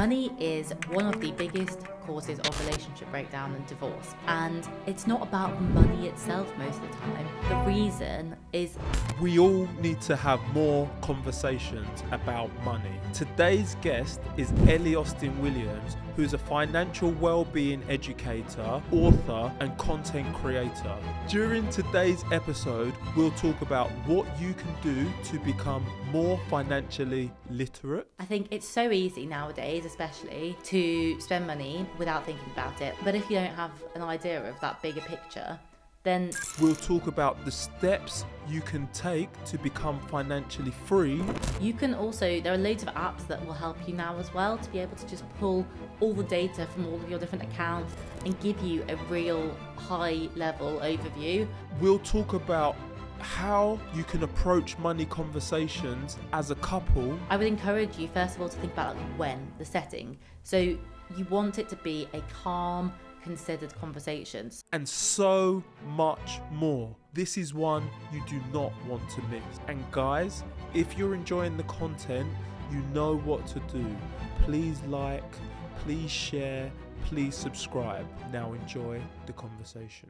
Money is one of the biggest causes of relationship breakdown and divorce. And it's not about the money itself most of the time. The reason is we all need to have more conversations about money. Today's guest is Ellie Williams, who's a financial well-being educator, author, and content creator. During today's episode, we'll talk about what you can do to become more financially literate. I think it's so easy nowadays, especially, to spend money without thinking about it. But if you don't have an idea of that bigger picture, then we'll talk about the steps you can take to become financially free. You can also, there are loads of apps that will help you now as well to be able to just pull all the data from all of your different accounts and give you a real high level overview. We'll talk about how you can approach money conversations as a couple. I would encourage you first of all to think about the setting. So you want it to be a calm, considered conversations. And so much more. This is one you do not want to miss. And guys, if you're enjoying the content, you know what to do. Please like, please share, please subscribe. Now enjoy the conversation.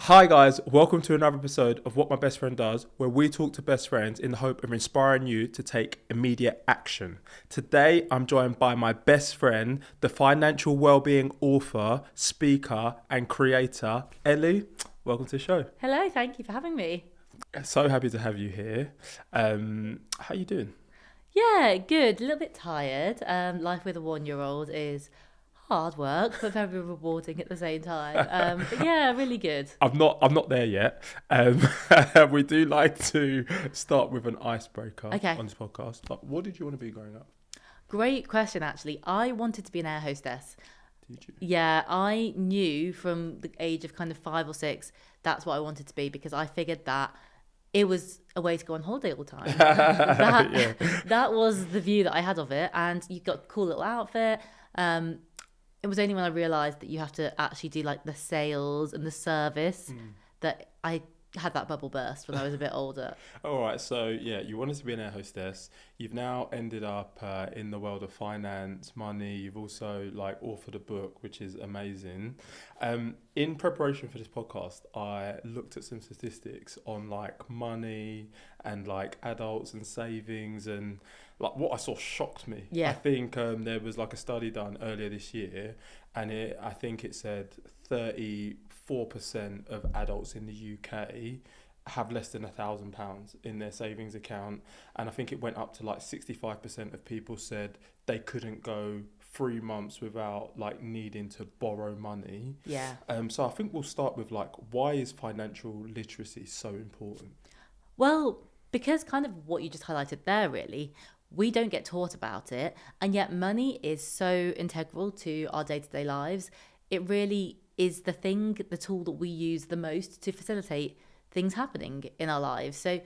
Hi guys, welcome to another episode of What My Best Friend Does, where we talk to best friends in the hope of inspiring you to take immediate action. Today, I'm joined by my best friend, the financial wellbeing author, speaker, and creator, Ellie. Welcome to the show. Hello, thank you for having me. So happy to have you here. How are you doing? Yeah, good. A little bit tired. Life with a 1-year-old is hard work, but very rewarding at the same time. But yeah, really good. I'm not there yet. We do like to start with an icebreaker on this podcast. Like, what did you want to be growing up? Great question, actually. I wanted to be an air hostess. Did you? Yeah, I knew from the age of kind of 5 or 6 that's what I wanted to be, because I figured that it was a way to go on holiday all the time. That was the view that I had of it, and you got a cool little outfit. It was only when I realised that you have to actually do like the sales and the service that I had that bubble burst when I was a bit older. All right, so yeah, you wanted to be an air hostess. You've now ended up in the world of finance, money. You've also like authored a book, which is amazing. In preparation for this podcast, I looked at some statistics on like money and like adults and savings, and like what I saw shocked me. Yeah. I think there was like a study done earlier this year, and I think it said 34% of adults in the UK have less than £1,000 in their savings account, and I think it went up to like 65% of people said they couldn't go 3 months without like needing to borrow money. Yeah. So I think we'll start with like, why is financial literacy so important? Well, because kind of what you just highlighted there, really, we don't get taught about it, and yet money is so integral to our day-to-day lives. It really is the tool that we use the most to facilitate things happening in our lives. So,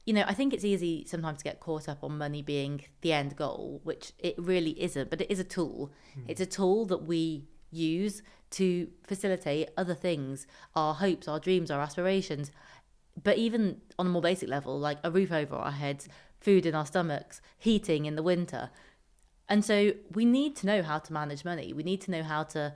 I think it's easy sometimes to get caught up on money being the end goal, which it really isn't, but it is a tool. It's a tool that we use to facilitate other things, our hopes, our dreams, our aspirations. But even on a more basic level, like a roof over our heads, food in our stomachs, heating in the winter. And so we need to know how to manage money. We need to know how to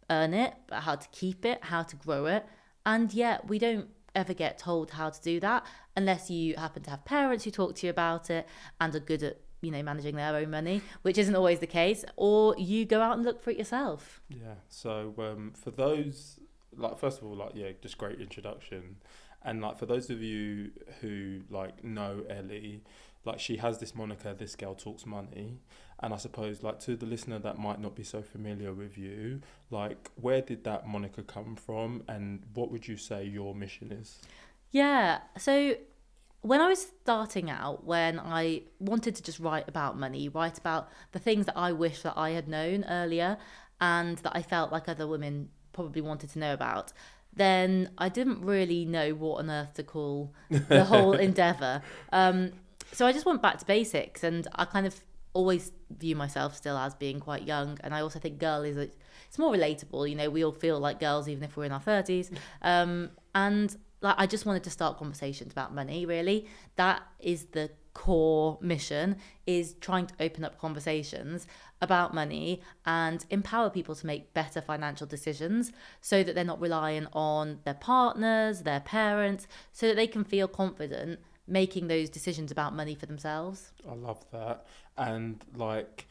earn it, but how to keep it, how to grow it. And yet we don't ever get told how to do that unless you happen to have parents who talk to you about it and are good at, managing their own money, which isn't always the case, or you go out and look for it yourself. Yeah. So for those, like, first of all, like, yeah, just great introduction. And like, for those of you who like know Ellie, like, she has this moniker, This Girl Talks Money. And I suppose, like, to the listener that might not be so familiar with you, like, where did that moniker come from, and what would you say your mission is? Yeah, so when I was starting out, when I wanted to just write about money, write about the things that I wish that I had known earlier and that I felt like other women probably wanted to know about, then I didn't really know what on earth to call the whole endeavour. So I just went back to basics, and I kind of always view myself still as being quite young, and I also think girl is it's more relatable. You know, we all feel like girls even if we're in our 30s. And like, I just wanted to start conversations about money. Really, that is the core mission, is trying to open up conversations about money and empower people to make better financial decisions, so that they're not relying on their partners, their parents, so that they can feel confident making those decisions about money for themselves. I love that. And like,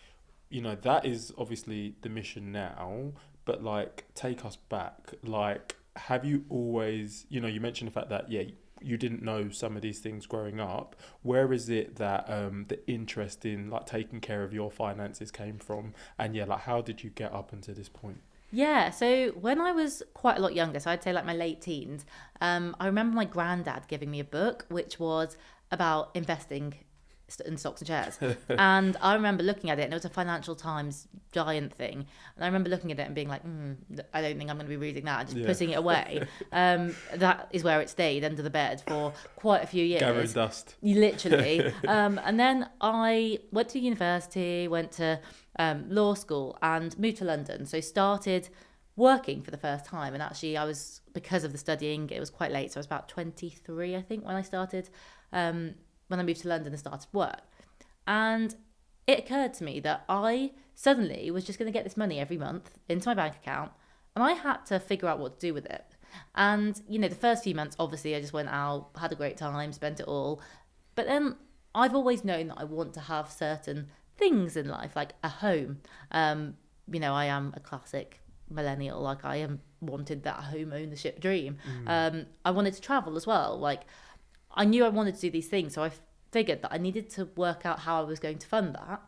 you know, that is obviously the mission now, but like, take us back. Like, have you always, you know, you mentioned the fact that, yeah, you didn't know some of these things growing up. Where is it that the interest in like taking care of your finances came from? And yeah, like, how did you get up until this point? Yeah, so when I was quite a lot younger, so I'd say like my late teens, I remember my granddad giving me a book which was about investing in stocks and shares. And I remember looking at it, and it was a Financial Times giant thing. And I remember looking at it and being like, I don't think I'm going to be reading that, and just putting it away. That is where it stayed under the bed for quite a few years. Gathering dust. Literally. And then I went to university, went to law school, and moved to London. So started working for the first time. And actually, I was, because of the studying, it was quite late. So I was about 23, I think, when I started. When I moved to London and started work. And it occurred to me that I suddenly was just going to get this money every month into my bank account, and I had to figure out what to do with it. And, you know, the first few months, obviously, I just went out, had a great time, spent it all. But then I've always known that I want to have certain things in life, like a home. You know, I am a classic millennial, like I am wanted that home ownership dream. I wanted to travel as well, like I knew I wanted to do these things, so I figured that I needed to work out how I was going to fund that.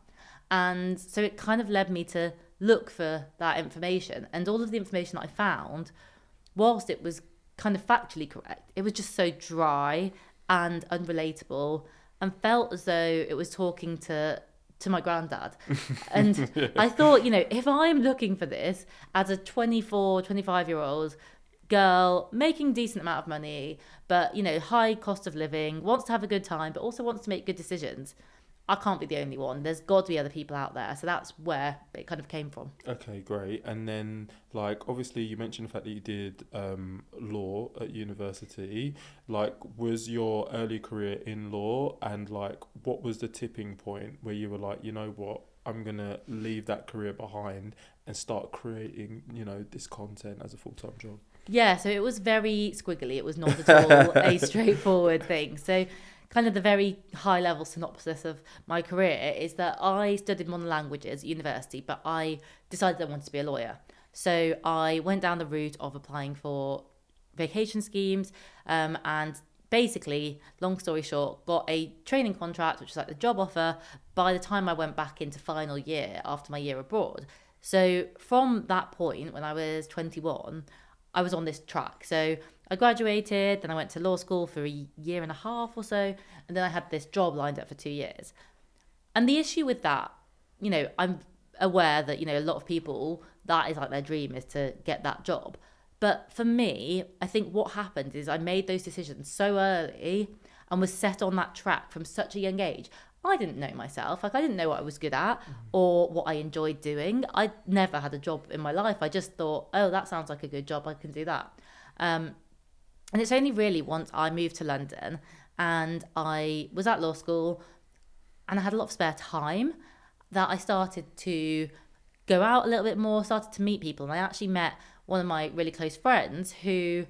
And so it kind of led me to look for that information. And all of the information that I found, whilst it was kind of factually correct, it was just so dry and unrelatable, and felt as though it was talking to my granddad. And I thought, you know, if I'm looking for this as a 24, 25-year-old girl making decent amount of money, but, you know, high cost of living, wants to have a good time, but also wants to make good decisions, I can't be the only one. There's got to be other people out there. So that's where it kind of came from. Okay, great. And then, like, obviously you mentioned the fact that you did law at university. Like, was your early career in law? And, like, what was the tipping point where you were like, you know what, I'm going to leave that career behind and start creating, you know, this content as a full-time job? Yeah, so it was very squiggly. It was not at all a straightforward thing. So kind of the very high level synopsis of my career is that I studied modern languages at university, but I decided I wanted to be a lawyer. So I went down the route of applying for vacation schemes, and basically, long story short, got a training contract, which was like the job offer, by the time I went back into final year after my year abroad. So from that point, when I was 21, I was on this track. So I graduated, then I went to law school for a year and a half or so, and then I had this job lined up for 2 years. And the issue with that, you know, I'm aware that, you know, a lot of people, that is like their dream, is to get that job. But for me, I think what happened is I made those decisions so early and was set on that track from such a young age. I didn't know myself. Like, I didn't know what I was good at or what I enjoyed doing. I never had a job in my life. I just thought, oh, that sounds like a good job, I can do that. And it's only really once I moved to London and I was at law school and I had a lot of spare time that I started to go out a little bit more, started to meet people. And I actually met one of my really close friends who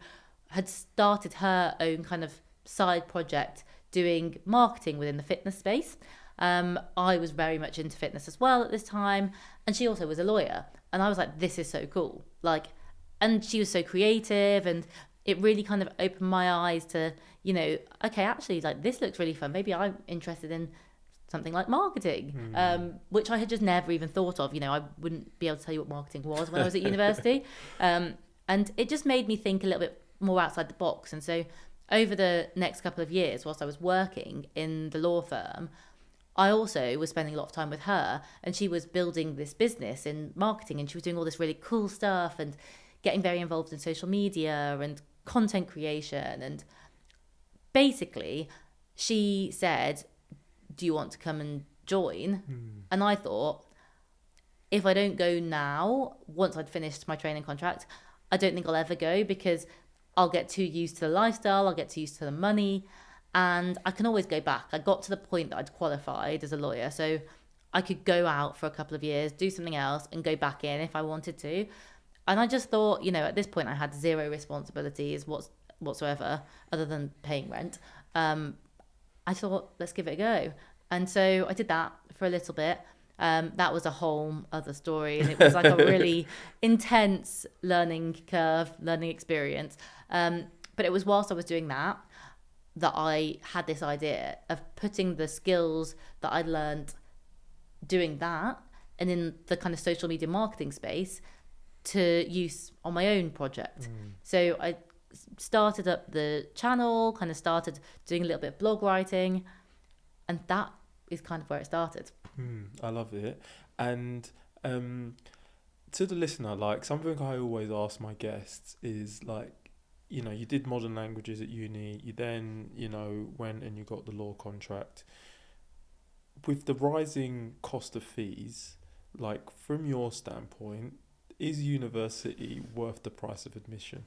had started her own kind of side project doing marketing within the fitness space. I was very much into fitness as well at this time, and she also was a lawyer. And I was like, this is so cool. Like, and she was so creative, and it really kind of opened my eyes to, you know, okay, actually, like, this looks really fun. Maybe I'm interested in something like marketing, which I had just never even thought of. You know, I wouldn't be able to tell you what marketing was when I was at university. And it just made me think a little bit more outside the box. And so over the next couple of years, whilst I was working in the law firm, I also was spending a lot of time with her, and she was building this business in marketing, and she was doing all this really cool stuff and getting very involved in social media and content creation. And basically, she said, do you want to come and join. And I thought, if I don't go now, once I'd finished my training contract, I don't think I'll ever go, because I'll get too used to the lifestyle, I'll get too used to the money, and I can always go back. I got to the point that I'd qualified as a lawyer, so I could go out for a couple of years, do something else, and go back in if I wanted to. And I just thought, at this point I had zero responsibilities whatsoever other than paying rent. I thought, let's give it a go. And so I did that for a little bit. That was a whole other story, and it was like a really intense learning curve, learning experience. But it was whilst I was doing that I had this idea of putting the skills that I'd learned doing that and in the kind of social media marketing space to use on my own project. So I started up the channel, kind of started doing a little bit of blog writing, and that is kind of where it started. I love it. And to the listener, like, something I always ask my guests is, like, you did modern languages at uni, you then, went and you got the law contract. With the rising cost of fees, like, from your standpoint, is university worth the price of admission?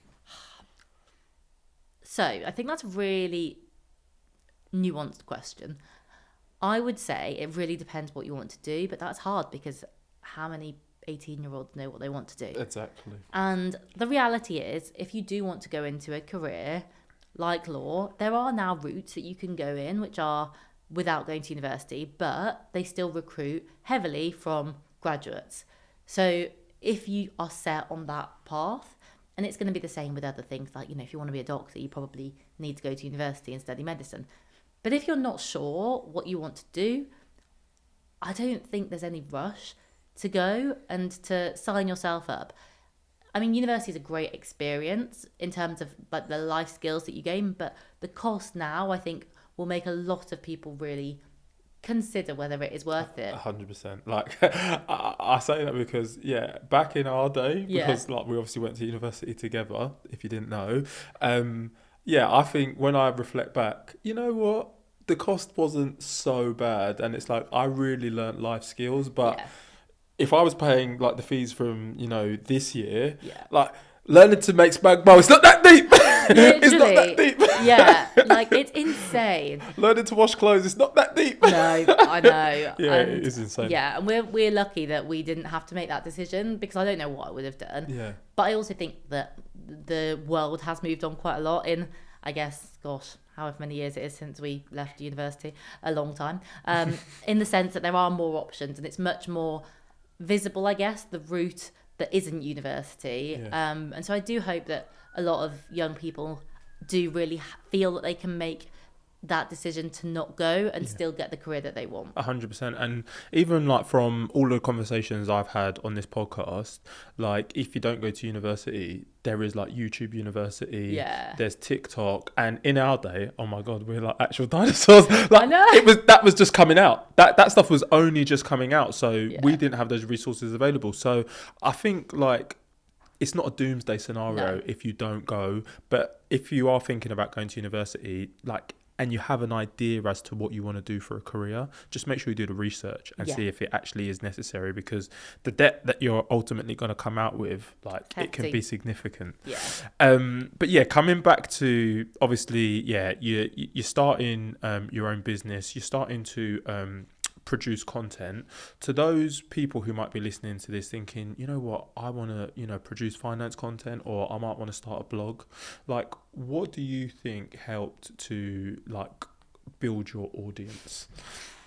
So I think that's a really nuanced question. I would say it really depends what you want to do, but that's hard because how many 18-year-olds know what they want to do? Exactly. And the reality is, if you do want to go into a career like law, there are now routes that you can go in which are without going to university, but they still recruit heavily from graduates. So if you are set on that path, and it's going to be the same with other things, like, if you want to be a doctor, you probably need to go to university and study medicine. But if you're not sure what you want to do, I don't think there's any rush to go and to sign yourself up. I mean, university is a great experience in terms of, like, the life skills that you gain, but the cost now, I think, will make a lot of people really consider whether it is worth it. 100%. Like, I say that because, back in our day, because like, we obviously went to university together, if you didn't know, I think when I reflect back, you know what, the cost wasn't so bad, and it's like, I really learnt life skills. But if I was paying, like, the fees from, this year, like, learning to make spag bowl, it's not that deep. It's not that deep. Yeah, like, it's insane. Learning to wash clothes, it's not that deep. No, I know. It is insane. Yeah, and we're lucky that we didn't have to make that decision, because I don't know what I would have done. Yeah. But I also think that the world has moved on quite a lot in, I guess, however many years it is since we left university, a long time, in the sense that there are more options, and it's much more visible, I guess, the route that isn't university. And so I do hope that a lot of young people do really feel that they can make that decision to not go and still get the career that they want. 100%. And even, like, from all the conversations I've had on this podcast, like, if you don't go to university, there is, like, YouTube University, there's TikTok, and in our day, oh my god, we're like actual dinosaurs. Like, I know. That was just coming out. That stuff was only just coming out, so we didn't have those resources available. So I think, like, it's not a doomsday scenario if you don't go, but if you are thinking about going to university, like, and you have an idea as to what you want to do for a career, just make sure you do the research and see if it actually is necessary, because the debt that you're ultimately going to come out with, like, it can be significant. But coming back to, obviously, you're starting your own business, you're starting to produce content. To those people who might be listening to this thinking, you know what, I want to, produce finance content, or I might want to start a blog. Like, what do you think helped to, like, build your audience?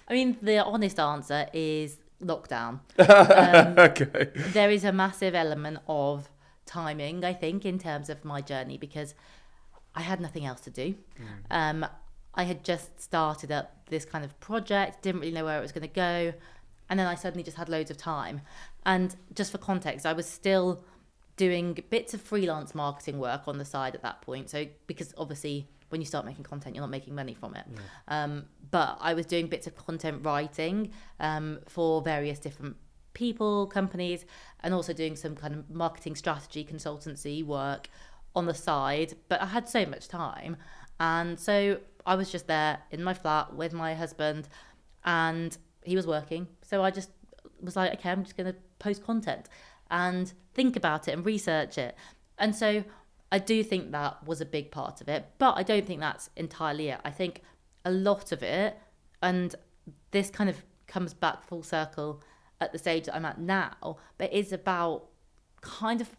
I mean, the honest answer is lockdown. Okay. There is a massive element of timing, I think, in terms of my journey, because I had nothing else to do. I had just started up this kind of project, didn't really know where it was going to go. And then I suddenly just had loads of time. And just for context, I was still doing bits of freelance marketing work on the side at that point. So, because obviously when you start making content, you're not making money from it. But I was doing bits of content writing for various different people, companies, and also doing some kind of marketing strategy consultancy work on the side. But I had so much time. And so I was just there in my flat with my husband, and he was working. So I just was like, okay, I'm just going to post content and think about it and research it. And so I do think that was a big part of it, but I don't think that's entirely it. I think a lot of it, and this kind of comes back full circle at the stage that I'm at now, but it's about kind of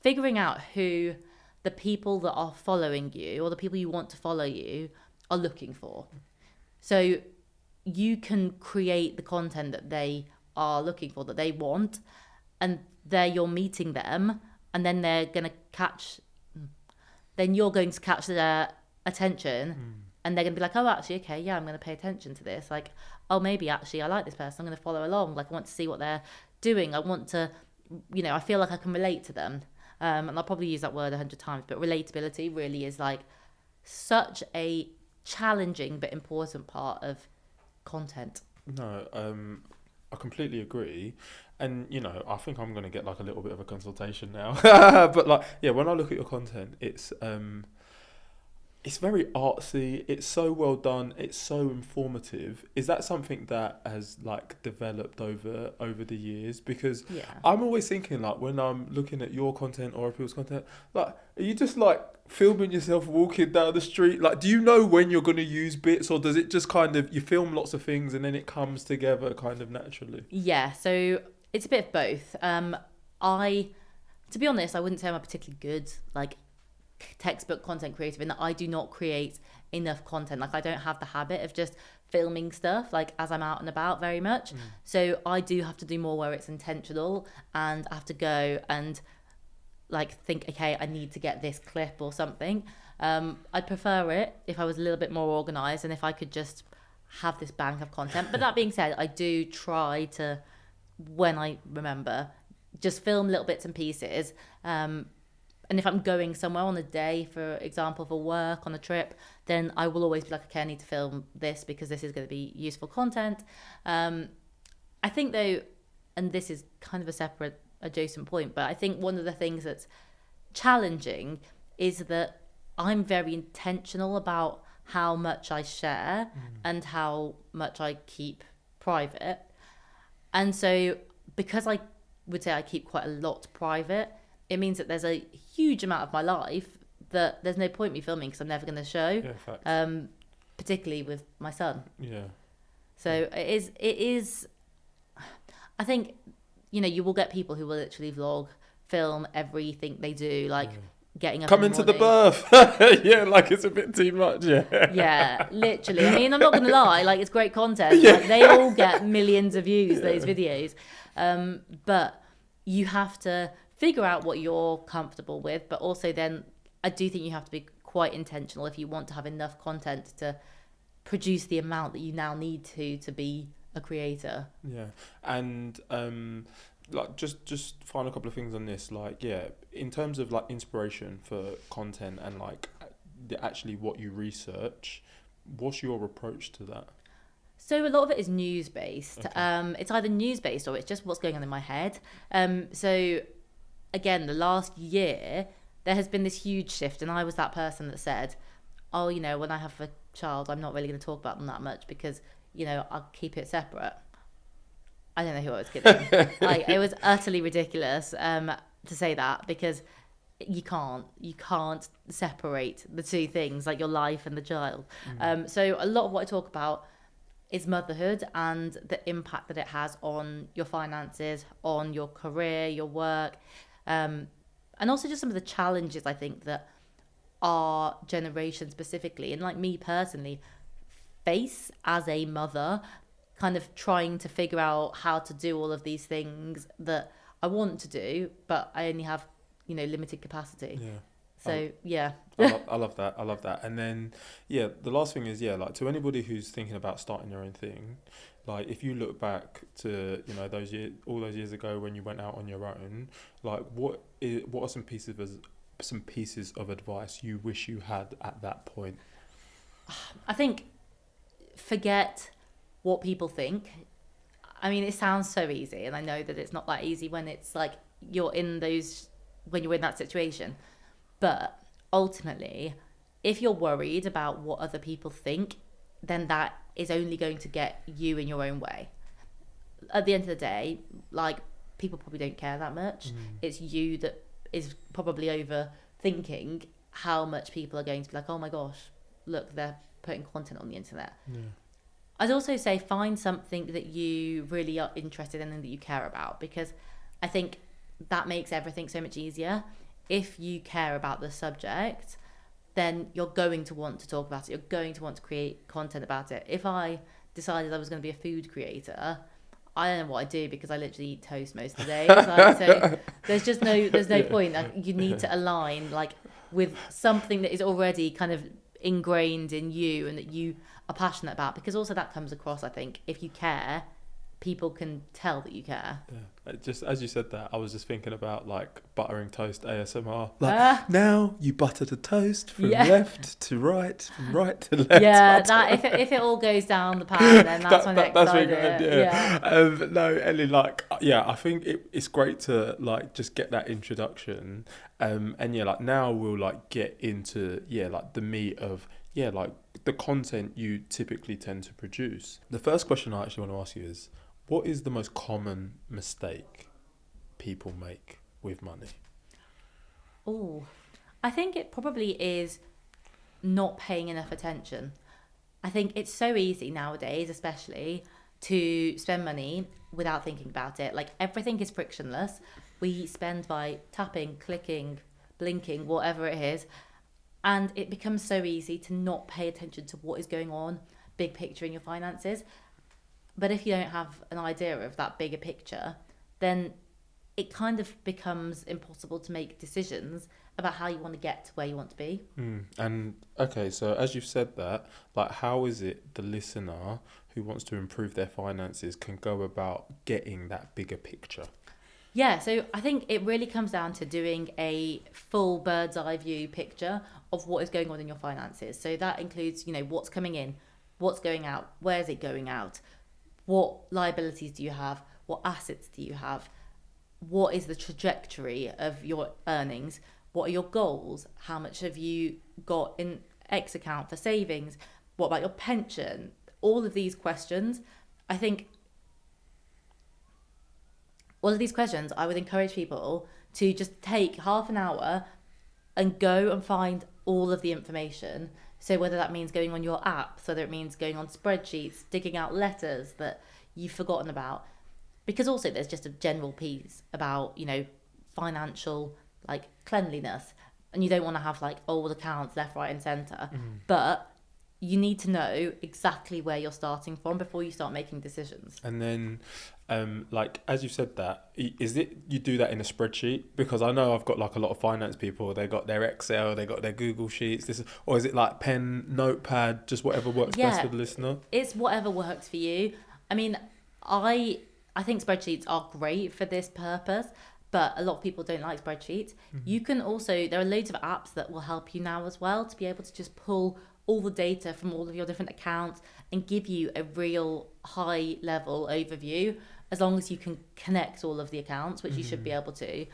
figuring out who the people that are following you or the people you want to follow you are looking for. So you can create the content that they are looking for, that they want, and there you're meeting them, and then then you're going to catch their attention, and they're going to be like, oh, actually, okay, yeah, I'm going to pay attention to this. Like, oh, maybe actually I like this person. I'm going to follow along. Like, I want to see what they're doing. I want to, I feel like I can relate to them. And I'll probably use that word 100 times, but relatability really is like such a challenging but important part of content. No, I completely agree. And, I think I'm going to get like a little bit of a consultation now. But like, yeah, when I look at your content, it's very artsy. It's so well done. It's so informative. Is that something that has like developed over the years? Because I'm always thinking like when I'm looking at your content or people's content, like, are you just like filming yourself walking down the street? Like, do you know when you're going to use bits, or does it just kind of, you film lots of things and then it comes together kind of naturally? Yeah, so it's a bit of both. To be honest, I wouldn't say I'm a particularly good like textbook content creative in that I do not create enough content. Like, I don't have the habit of just filming stuff like as I'm out and about very much. So I do have to do more where it's intentional, and I have to go and like think, okay, I need to get this clip or something. I'd prefer it if I was a little bit more organized and if I could just have this bank of content. But that being said, I do try to, when I remember, just film little bits and pieces. And if I'm going somewhere on a day, for example, for work, on a trip, then I will always be like, okay, I need to film this because this is going to be useful content. I think though, and this is kind of a separate adjacent point, but I think one of the things that's challenging is that I'm very intentional about how much I share and how much I keep private. And so because I would say I keep quite a lot private, it means that there's a huge amount of my life that there's no point me filming because I'm never going to show, particularly with my son. Yeah. So it is, I think, you will get people who will literally vlog, film everything they do, like getting up Coming to the birth. Yeah, like it's a bit too much. Yeah, literally. I mean, I'm not going to lie, like it's great content. Like, they all get millions of views, those videos. But you have to figure out what you're comfortable with, but also then I do think you have to be quite intentional if you want to have enough content to produce the amount that you now need to be a creator. Yeah. And like just final couple of things on this, like in terms of like inspiration for content and like actually what you research, what's your approach to that? So a lot of it is news based. Okay. It's either news based or it's just what's going on in my head. So again, the last year, there has been this huge shift, and I was that person that said, oh, when I have a child, I'm not really going to talk about them that much because, I'll keep it separate. I don't know who I was kidding. It was utterly ridiculous to say that, because you can't separate the two things, like your life and the child. So a lot of what I talk about is motherhood and the impact that it has on your finances, on your career, your work, and also just some of the challenges I think that our generation specifically, and like me personally, face as a mother, kind of trying to figure out how to do all of these things that I want to do, but I only have, limited capacity. Yeah. So, I love that. And then, the last thing is, like, to anybody who's thinking about starting their own thing, like, if you look back to, all those years ago when you went out on your own, like, what are some pieces of advice you wish you had at that point? I think forget what people think. I mean, it sounds so easy, and I know that it's not that easy when it's like when you're in that situation. But ultimately, if you're worried about what other people think, then that is only going to get you in your own way. At the end of the day, like, people probably don't care that much. It's you that is probably overthinking how much people are going to be like, oh my gosh, look, they're putting content on the internet. I'd also say find something that you really are interested in and that you care about, because I think that makes everything so much easier. If you care about the subject, then you're going to want to talk about it. You're going to want to create content about it. If I decided I was going to be a food creator, I don't know what I do, because I literally eat toast most of the day. So there's no point. Like, you need to align like with something that is already kind of ingrained in you and that you are passionate about, because also that comes across, I think, if you care, people can tell that you care. Just as you said that, I was just thinking about like buttering toast ASMR. Like, now you butter the toast from left to right, from right to left. Yeah, that if it all goes down the pan, then that's when it's exciting. No, Ellie, like, I think it's great to like just get that introduction, and like now we'll like get into like the meat of like the content you typically tend to produce. The first question I actually want to ask you is, what is the most common mistake people make with money? Oh, I think it probably is not paying enough attention. I think it's so easy nowadays, especially, to spend money without thinking about it. Like, everything is frictionless. We spend by tapping, clicking, blinking, whatever it is. And it becomes so easy to not pay attention to what is going on, big picture in your finances. But if you don't have an idea of that bigger picture, then it kind of becomes impossible to make decisions about how you want to get to where you want to be. And okay, so as you've said that, like, how is it the listener who wants to improve their finances can go about getting that bigger picture? Yeah, so I think it really comes down to doing a full bird's eye view picture of what is going on in your finances. So that includes, what's coming in, what's going out, where's it going out, what liabilities do you have, what assets do you have, what is the trajectory of your earnings, what are your goals, how much have you got in X account for savings, what about your pension? All of these questions, I think, I would encourage people to just take half an hour and go and find all of the information. So whether that means going on your apps, whether it means going on spreadsheets, digging out letters that you've forgotten about. Because also there's just a general piece about, financial, like, cleanliness. And you don't want to have, like, old accounts left, right and centre. But you need to know exactly where you're starting from before you start making decisions. And then, like, as you said that, is it you do that in a spreadsheet? Because I know I've got like a lot of finance people, they got their Excel, they got their Google Sheets, or is it like pen, notepad, just whatever works best for the listener? It's whatever works for you. I mean, I think spreadsheets are great for this purpose, but a lot of people don't like spreadsheets. You can also, there are loads of apps that will help you now as well to be able to just pull all the data from all of your different accounts and give you a real high level overview, as long as you can connect all of the accounts, which you should be able to.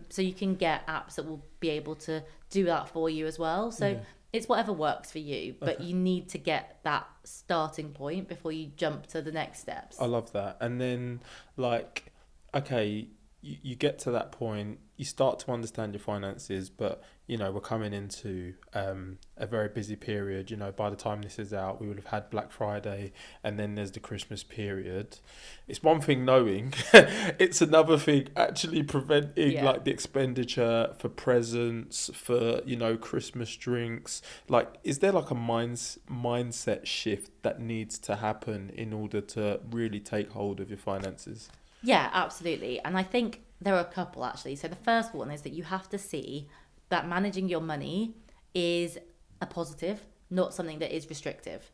So you can get apps that will be able to do that for you as well. So it's whatever works for you, but you need to get that starting point before you jump to the next steps. I love that. And then, like, okay, you get to that point, you start to understand your finances, but we're coming into a very busy period. By the time this is out, we would have had Black Friday, and then there's the Christmas period. It's one thing knowing, it's another thing actually preventing like the expenditure for presents, for Christmas drinks. Like, is there like a mindset shift that needs to happen in order to really take hold of your finances? Yeah, absolutely. And I think there are a couple, actually. So the first one is that you have to see that managing your money is a positive, not something that is restrictive.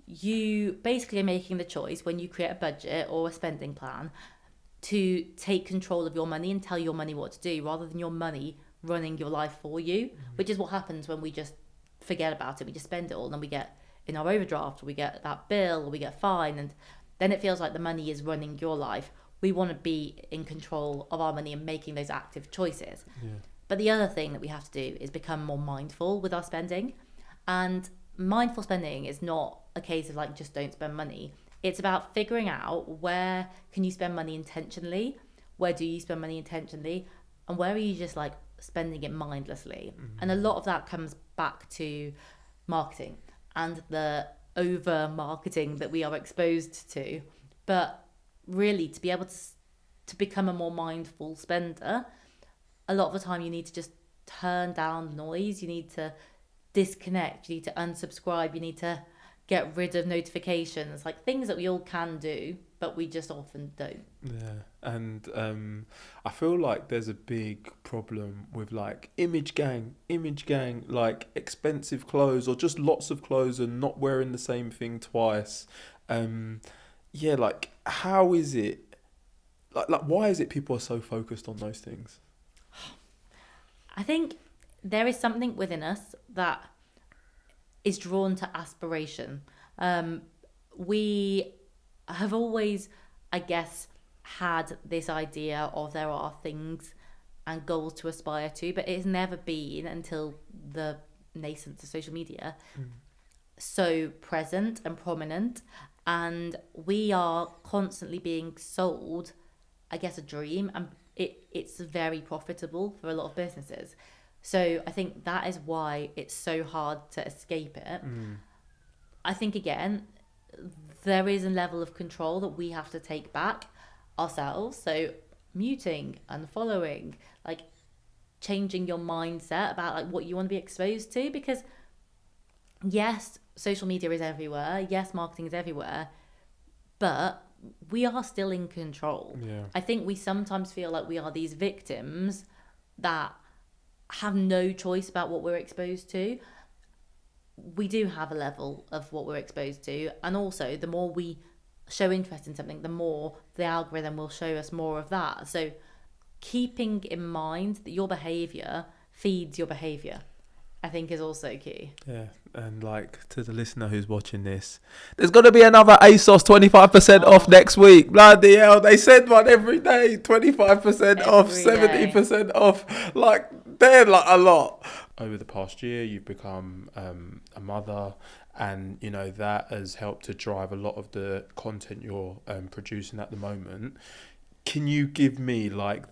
You basically are making the choice when you create a budget or a spending plan to take control of your money and tell your money what to do, rather than your money running your life for you, which is what happens when we just forget about it. We just spend it all, and then we get in our overdraft, or we get that bill, or we get fined, and then it feels like the money is running your life. We want to be in control of our money and making those active choices. But the other thing that we have to do is become more mindful with our spending. And mindful spending is not a case of like just don't spend money. It's about figuring out where can you spend money intentionally, where do you spend money intentionally, and where are you just like spending it mindlessly. And a lot of that comes back to marketing and the over marketing that we are exposed to. But really, to be able to become a more mindful spender, a lot of the time you need to just turn down noise, you need to disconnect, you need to unsubscribe, you need to get rid of notifications, like things that we all can do, but we just often don't. Yeah, and I feel like there's a big problem with like image gang, like expensive clothes or just lots of clothes and not wearing the same thing twice. Yeah, like how is it? Like why is it people are so focused on those things? I think there is something within us that is drawn to aspiration. We have always, I guess, had this idea of there are things and goals to aspire to, but it's never been until the nascence of social media so present and prominent. And we are constantly being sold, I guess, a dream, and it's very profitable for a lot of businesses. So I think that is why it's so hard to escape it. I think, again, there is a level of control that we have to take back ourselves. So muting, unfollowing, like changing your mindset about like what you want to be exposed to. Because yes, social media is everywhere. Yes, marketing is everywhere. But we are still in control. Yeah. I think we sometimes feel like we are these victims that have no choice about what we're exposed to. We do have a level of what we're exposed to, and also the more we show interest in something, the more the algorithm will show us more of that. So keeping in mind that your behavior feeds your behavior, I think, is also key. Yeah, and like to the listener who's watching this, there's going to be another ASOS 25% off next week. Bloody hell, they send one every day, 25% off, 70% off. Like, they're like a lot. Over the past year, you've become a mother, and you know that has helped to drive a lot of the content you're producing at the moment. Can you give me like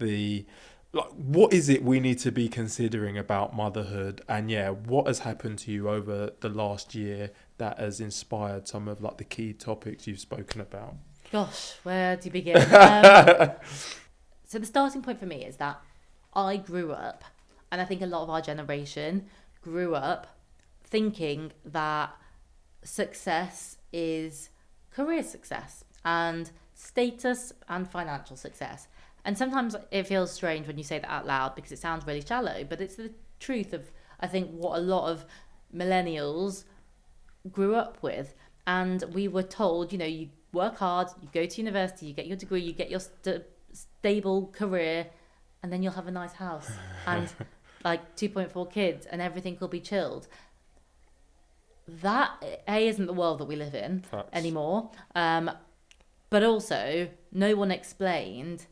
what is it we need to be considering about motherhood, and what has happened to you over the last year that has inspired some of like the key topics you've spoken about? Gosh, where do you begin? So the starting point for me is that I grew up, and I think a lot of our generation grew up thinking that success is career success and status and financial success. And sometimes it feels strange when you say that out loud because it sounds really shallow, but it's the truth of, I think, what a lot of millennials grew up with. And we were told, you know, you work hard, you go to university, you get your degree, you get your stable career, and then you'll have a nice house and like 2.4 kids and everything will be chilled. That, isn't the world that we live in anymore. But also, no one explained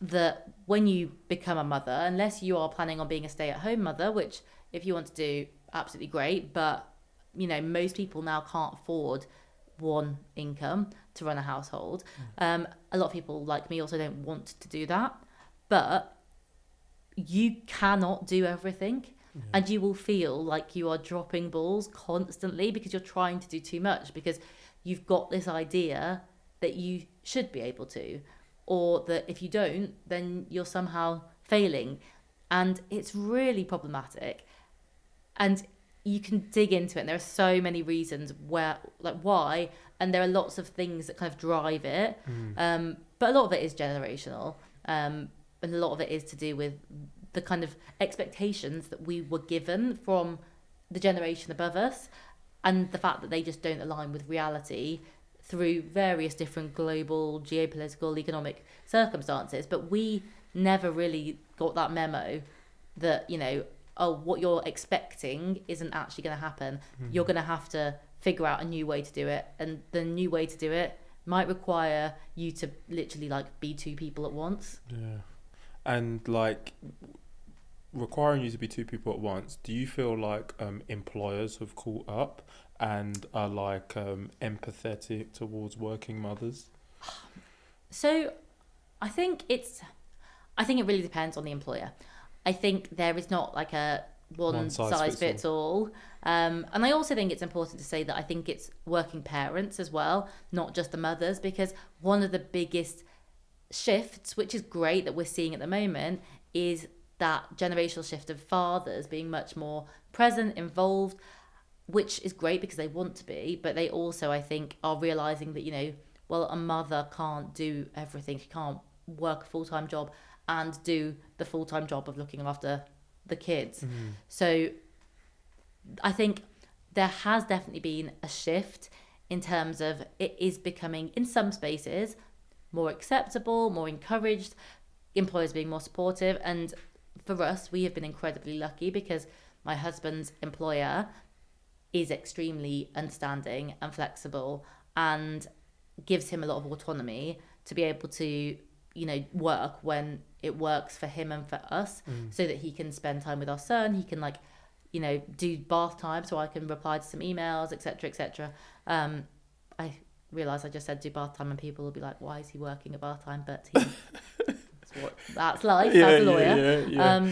that when you become a mother, unless you are planning on being a stay-at-home mother, which if you want to do, absolutely great, but you know, most people now can't afford one income to run a household. A lot of people like me also don't want to do that, but you cannot do everything. And you will feel like you are dropping balls constantly because you're trying to do too much, because you've got this idea that you should be able to, or that if you don't, then you're somehow failing. And it's really problematic. And you can dig into it, and there are so many reasons why, and there are lots of things that kind of drive it. But a lot of it is generational, and a lot of it is to do with the kind of expectations that we were given from the generation above us, and the fact that they just don't align with reality through various different global, geopolitical, economic circumstances. But we never really got that memo that, you know, what you're expecting isn't actually going to happen. You're going to have to figure out a new way to do it, and the new way to do it might require you to literally like be two people at once. Yeah. And like requiring you to be two people at once, do you feel like employers have caught up and are like empathetic towards working mothers? So I think it really depends on the employer. I think there is not like a one size fits all. And I also think it's important to say that I think it's working parents as well, not just the mothers, because one of the biggest shifts, which is great that we're seeing at the moment, is that generational shift of fathers being much more present, involved, which is great because they want to be, but they also, I think, are realizing that, well, a mother can't do everything. She can't work a full-time job and do the full-time job of looking after the kids. So I think there has definitely been a shift in terms of it is becoming, in some spaces, more acceptable, more encouraged, employers being more supportive. And for us, we have been incredibly lucky because my husband's employer is extremely understanding and flexible and gives him a lot of autonomy to be able to, work when it works for him and for us, so that he can spend time with our son. He can do bath time so I can reply to some emails, etc., etc. I realise I just said do bath time and people will be like, why is he working at bath time? But that's life as a lawyer. Yeah.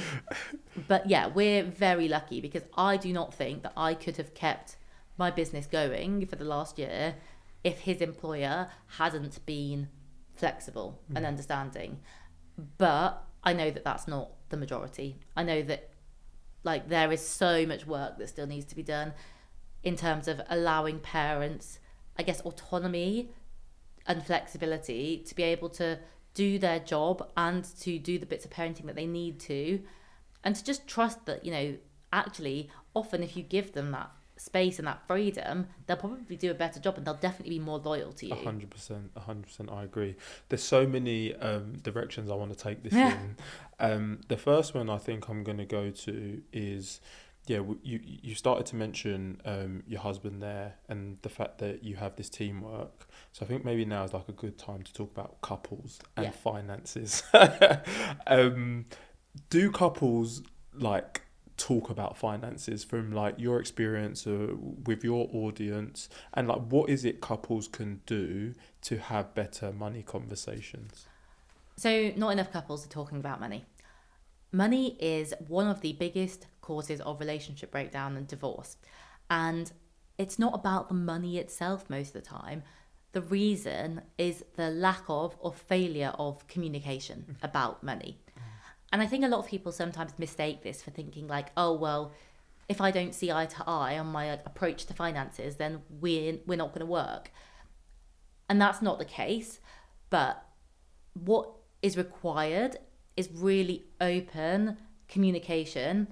But yeah, we're very lucky because I do not think that I could have kept my business going for the last year if his employer hadn't been flexible and understanding. But I know that that's not the majority. I know that there is so much work that still needs to be done in terms of allowing parents, I guess, autonomy and flexibility to be able to do their job and to do the bits of parenting that they need to, and to just trust that, actually often if you give them that space and that freedom, they'll probably do a better job and they'll definitely be more loyal to you. 100%, I agree. There's so many directions I want to take this in. The first one I think I'm going to go to is, you started to mention your husband there and the fact that you have this teamwork. So I think maybe now is like a good time to talk about couples and finances. Do couples talk about finances from your experience with your audience, and what is it couples can do to have better money conversations? So not enough couples are talking about money. Money is one of the biggest causes of relationship breakdown and divorce. And it's not about the money itself most of the time. The reason is the lack of or failure of communication about money. And I think a lot of people sometimes mistake this for thinking oh, well, if I don't see eye to eye on my approach to finances, then we're not going to work. And that's not the case. But what is required is really open communication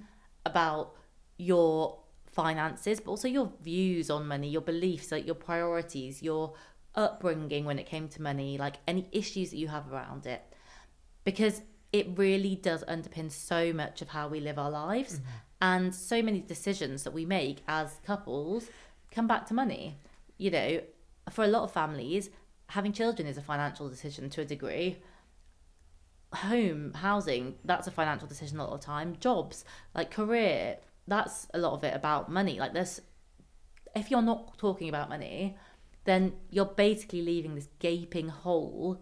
about your finances, but also your views on money, your beliefs, your priorities, your upbringing when it came to money, any issues that you have around it. Because it really does underpin so much of how we live our lives, and so many decisions that we make as couples come back to money. For a lot of families, having children is a financial decision to a degree. Housing, that's a financial decision a lot of the time. Jobs, career, that's a lot of it about money. If you're not talking about money, then you're basically leaving this gaping hole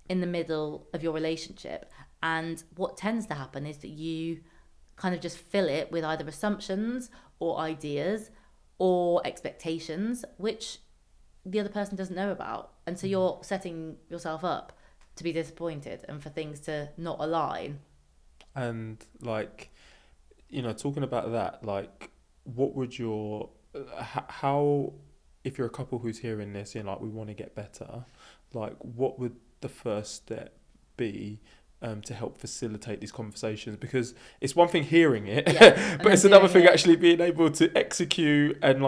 in the middle of your relationship. And what tends to happen is that you kind of just fill it with either assumptions or ideas or expectations, which the other person doesn't know about. And so you're setting yourself up to be disappointed and for things to not align. And talking about that, what would your how, if you're a couple who's hearing this and we want to get better, what would the first step be to help facilitate these conversations? Because it's one thing hearing it, but it's another thing actually being able to execute and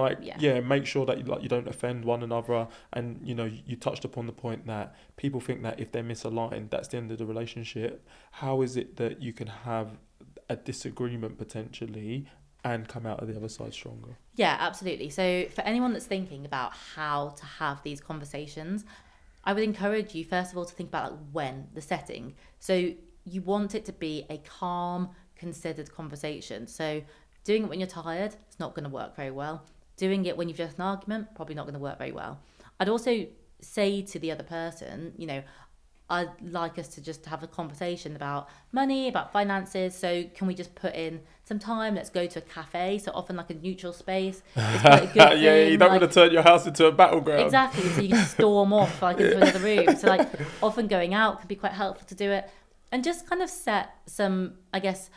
make sure that you don't offend one another. And you touched upon the point that people think that if they're misaligned, that's the end of the relationship. How is it that you can have a disagreement potentially and come out of the other side stronger? Yeah, absolutely. So for anyone that's thinking about how to have these conversations, I would encourage you, first of all, to think about when, the setting. So you want it to be a calm, considered conversation. So doing it when you're tired, it's not going to work very well. Doing it when you've just had an argument, probably not going to work very well. I'd also say to the other person, you know, I'd like us to just have a conversation about money, about finances. So can we just put in some time? Let's go to a cafe. So often like a neutral space. It's quite a good thing. Yeah, you don't want to turn your house into a battleground. Exactly. So you can storm off like into another room. So like often going out can be quite helpful to do it. And just kind of set some, I guess,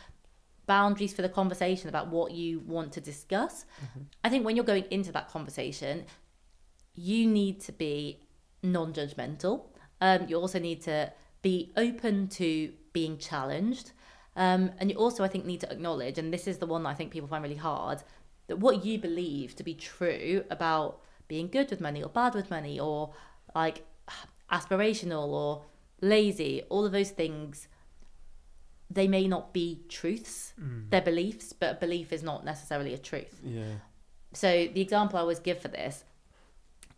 boundaries for the conversation about what you want to discuss. I think when you're going into that conversation, you need to be non-judgmental. You also need to be open to being challenged. And you also, I think, need to acknowledge, and this is the one that I think people find really hard, that what you believe to be true about being good with money or bad with money or like aspirational or lazy, all of those things, they may not be truths. They're beliefs, but a belief is not necessarily a truth. Yeah. So the example I always give for this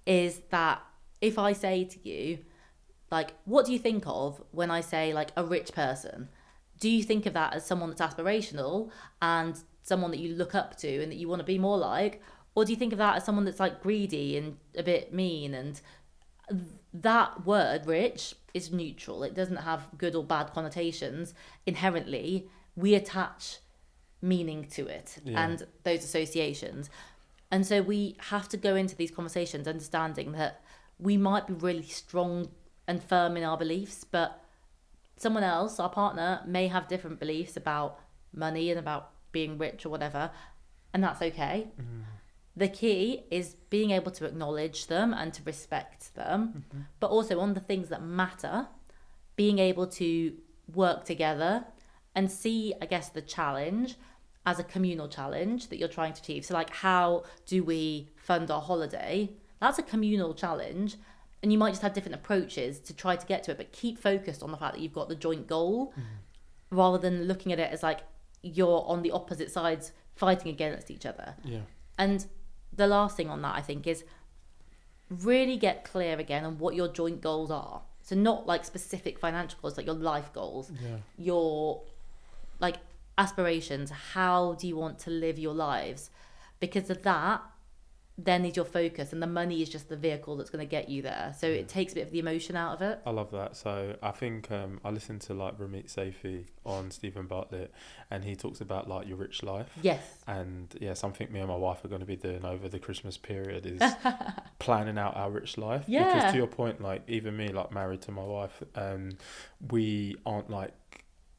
is that if I say to you, like, what do you think of when I say like a rich person? Do you think of that as someone that's aspirational and someone that you look up to and that you want to be more like? Or do you think of that as someone that's like greedy and a bit mean? And that word rich is neutral. It doesn't have good or bad connotations. Inherently, we attach meaning to it and those associations. And so we have to go into these conversations understanding that we might be really strong and firm in our beliefs, but someone else, our partner, may have different beliefs about money and about being rich or whatever, and that's okay. The key is being able to acknowledge them and to respect them, but also on the things that matter, being able to work together and see, I guess, the challenge as a communal challenge that you're trying to achieve. So like, how do we fund our holiday? That's a communal challenge. And you might just have different approaches to try to get to it, but keep focused on the fact that you've got the joint goal rather than looking at it as like you're on the opposite sides fighting against each other. Yeah. And the last thing on that, I think, is really get clear again on what your joint goals are. So not like specific financial goals, like your life goals, your like aspirations. How do you want to live your lives? Because of that, then is your focus, and the money is just the vehicle that's going to get you there. So it takes a bit of the emotion out of it. I love that. So I think I listened to like Ramit Sethi on Stephen Bartlett, and he talks about like your rich life. Yes. And yeah, something me and my wife are going to be doing over the Christmas period is planning out our rich life. Yeah. Because to your point, like even me, like married to my wife, we aren't like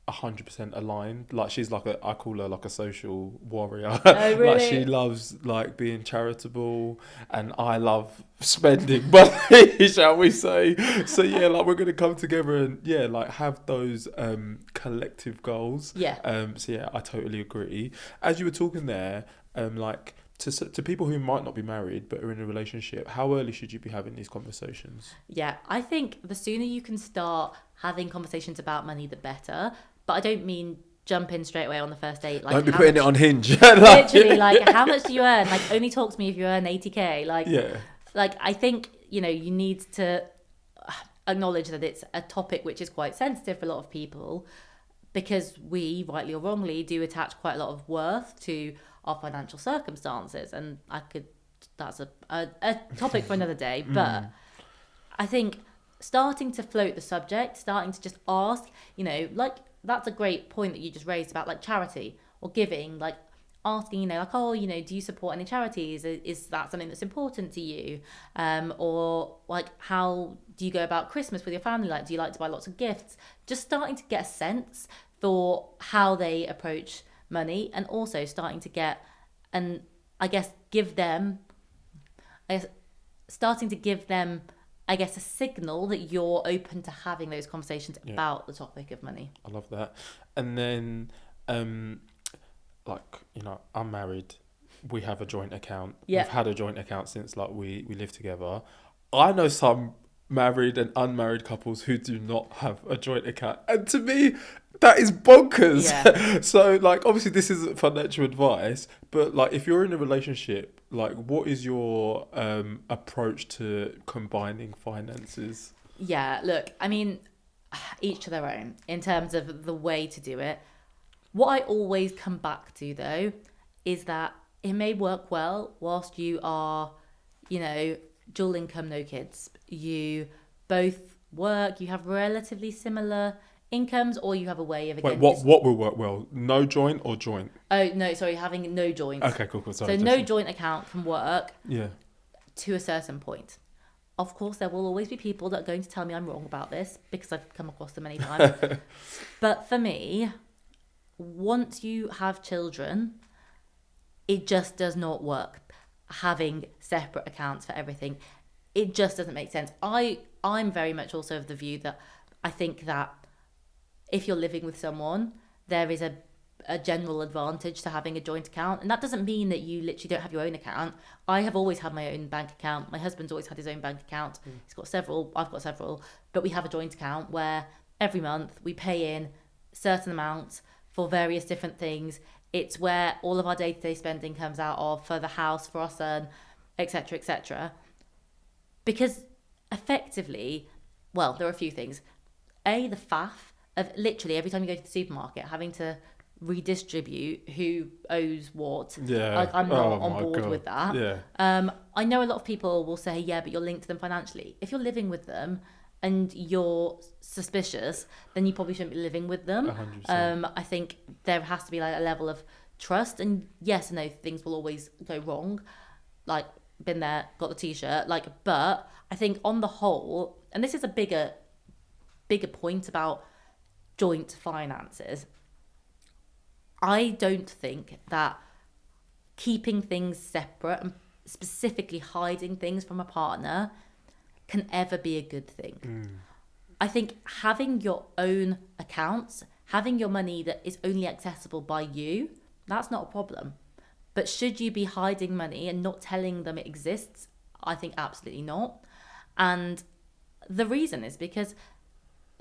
100% aligned. Like she's like I call her like a social warrior. Oh, really? Like she loves like being charitable, and I love spending money, shall we say. So yeah, like we're gonna come together and like have those collective goals. Yeah. So yeah, I totally agree. As you were talking there, like to people who might not be married but are in a relationship, how early should you be having these conversations? Yeah, I think the sooner you can start having conversations about money, the better. But I don't mean jump in straight away on the first date. Like, don't be putting it on Hinge. Literally, like, how much do you earn? Like, only talk to me if you earn 80k. Like, like I think, you know, you need to acknowledge that it's a topic which is quite sensitive for a lot of people, because we, rightly or wrongly, do attach quite a lot of worth to our financial circumstances. And that's a topic for another day. But I think starting to float the subject, starting to just ask, you know, like, that's a great point that you just raised about like charity or giving, like asking, you know, like, oh, you know, do you support any charities? Is that something that's important to you? Or like, how do you go about Christmas with your family? Like, do you like to buy lots of gifts? Just starting to get a sense for how they approach money, and also starting to get, and I guess starting to give them, I guess, a signal that you're open to having those conversations about the topic of money. I love that. And then, like, you know, I'm married. We have a joint account. Yeah. We've had a joint account since, like, we live together. I know some married and unmarried couples who do not have a joint account. And to me, that is bonkers. Yeah. So, like, obviously this isn't financial advice, but, like, if you're in a relationship, like, what is your approach to combining finances? Yeah, look, I mean, each to their own in terms of the way to do it. What I always come back to though is that it may work well whilst you are, dual income, no kids. You both work, you have relatively similar incomes, or you have a way of, Wait, again, what will work well? No joint or joint? Oh, no, sorry, having no joints. Okay, cool. Sorry. So no joint account can work Yeah. to a certain point. Of course, there will always be people that are going to tell me I'm wrong about this because I've come across them many times. But for me, once you have children, it just does not work. Having separate accounts for everything, it just doesn't make sense. I'm very much also of the view that I think that if you're living with someone, there is a general advantage to having a joint account. And that doesn't mean that you literally don't have your own account. I have always had my own bank account. My husband's always had his own bank account. He's got several, I've got several. But we have a joint account where every month we pay in certain amounts for various different things. It's where all of our day-to-day spending comes out of, for the house, for our son, etc., etc. Because effectively, well, there are a few things. The faff of literally every time you go to the supermarket having to redistribute who owes what. Yeah. Like, I'm not on board God. with that. Yeah. I know a lot of people will say, yeah, but you're linked to them financially. If you're living with them and you're suspicious, then you probably shouldn't be living with them. 100%. I think there has to be like a level of trust, and yes and no, things will always go wrong. Like, been there, got the t-shirt. Like, but I think on the whole, and this is a bigger point about joint finances, I don't think that keeping things separate and specifically hiding things from a partner can ever be a good thing. I think having your own accounts, having your money that is only accessible by you, that's not a problem. But should you be hiding money and not telling them it exists? I think absolutely not. And the reason is because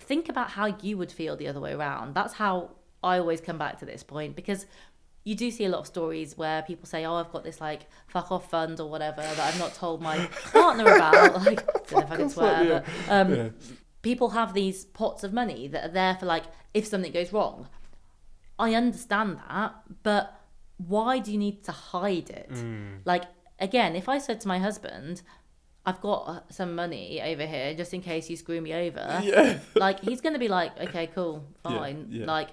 think about how you would feel the other way around. That's how I always come back to this point, because you do see a lot of stories where people say, oh, I've got this like fuck off fund or whatever that I've not told my partner about. Like, I don't know if I can swear, but people have these pots of money that are there for like, if something goes wrong. I understand that, but why do you need to hide it? Like, again, if I said to my husband, I've got some money over here just in case you screw me over, like, he's going to be like, okay, cool, fine. Yeah. Like,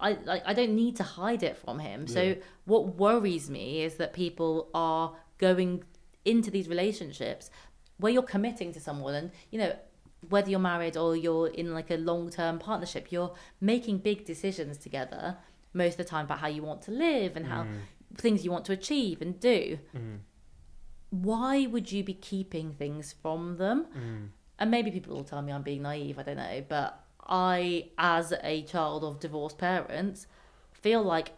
I don't need to hide it from him. So what worries me is that people are going into these relationships where you're committing to someone, and whether you're married or you're in like a long-term partnership, you're making big decisions together most of the time about how you want to live and how things you want to achieve and do. Why would you be keeping things from them? And maybe people will tell me I'm being naive, I don't know, but I, as a child of divorced parents, feel like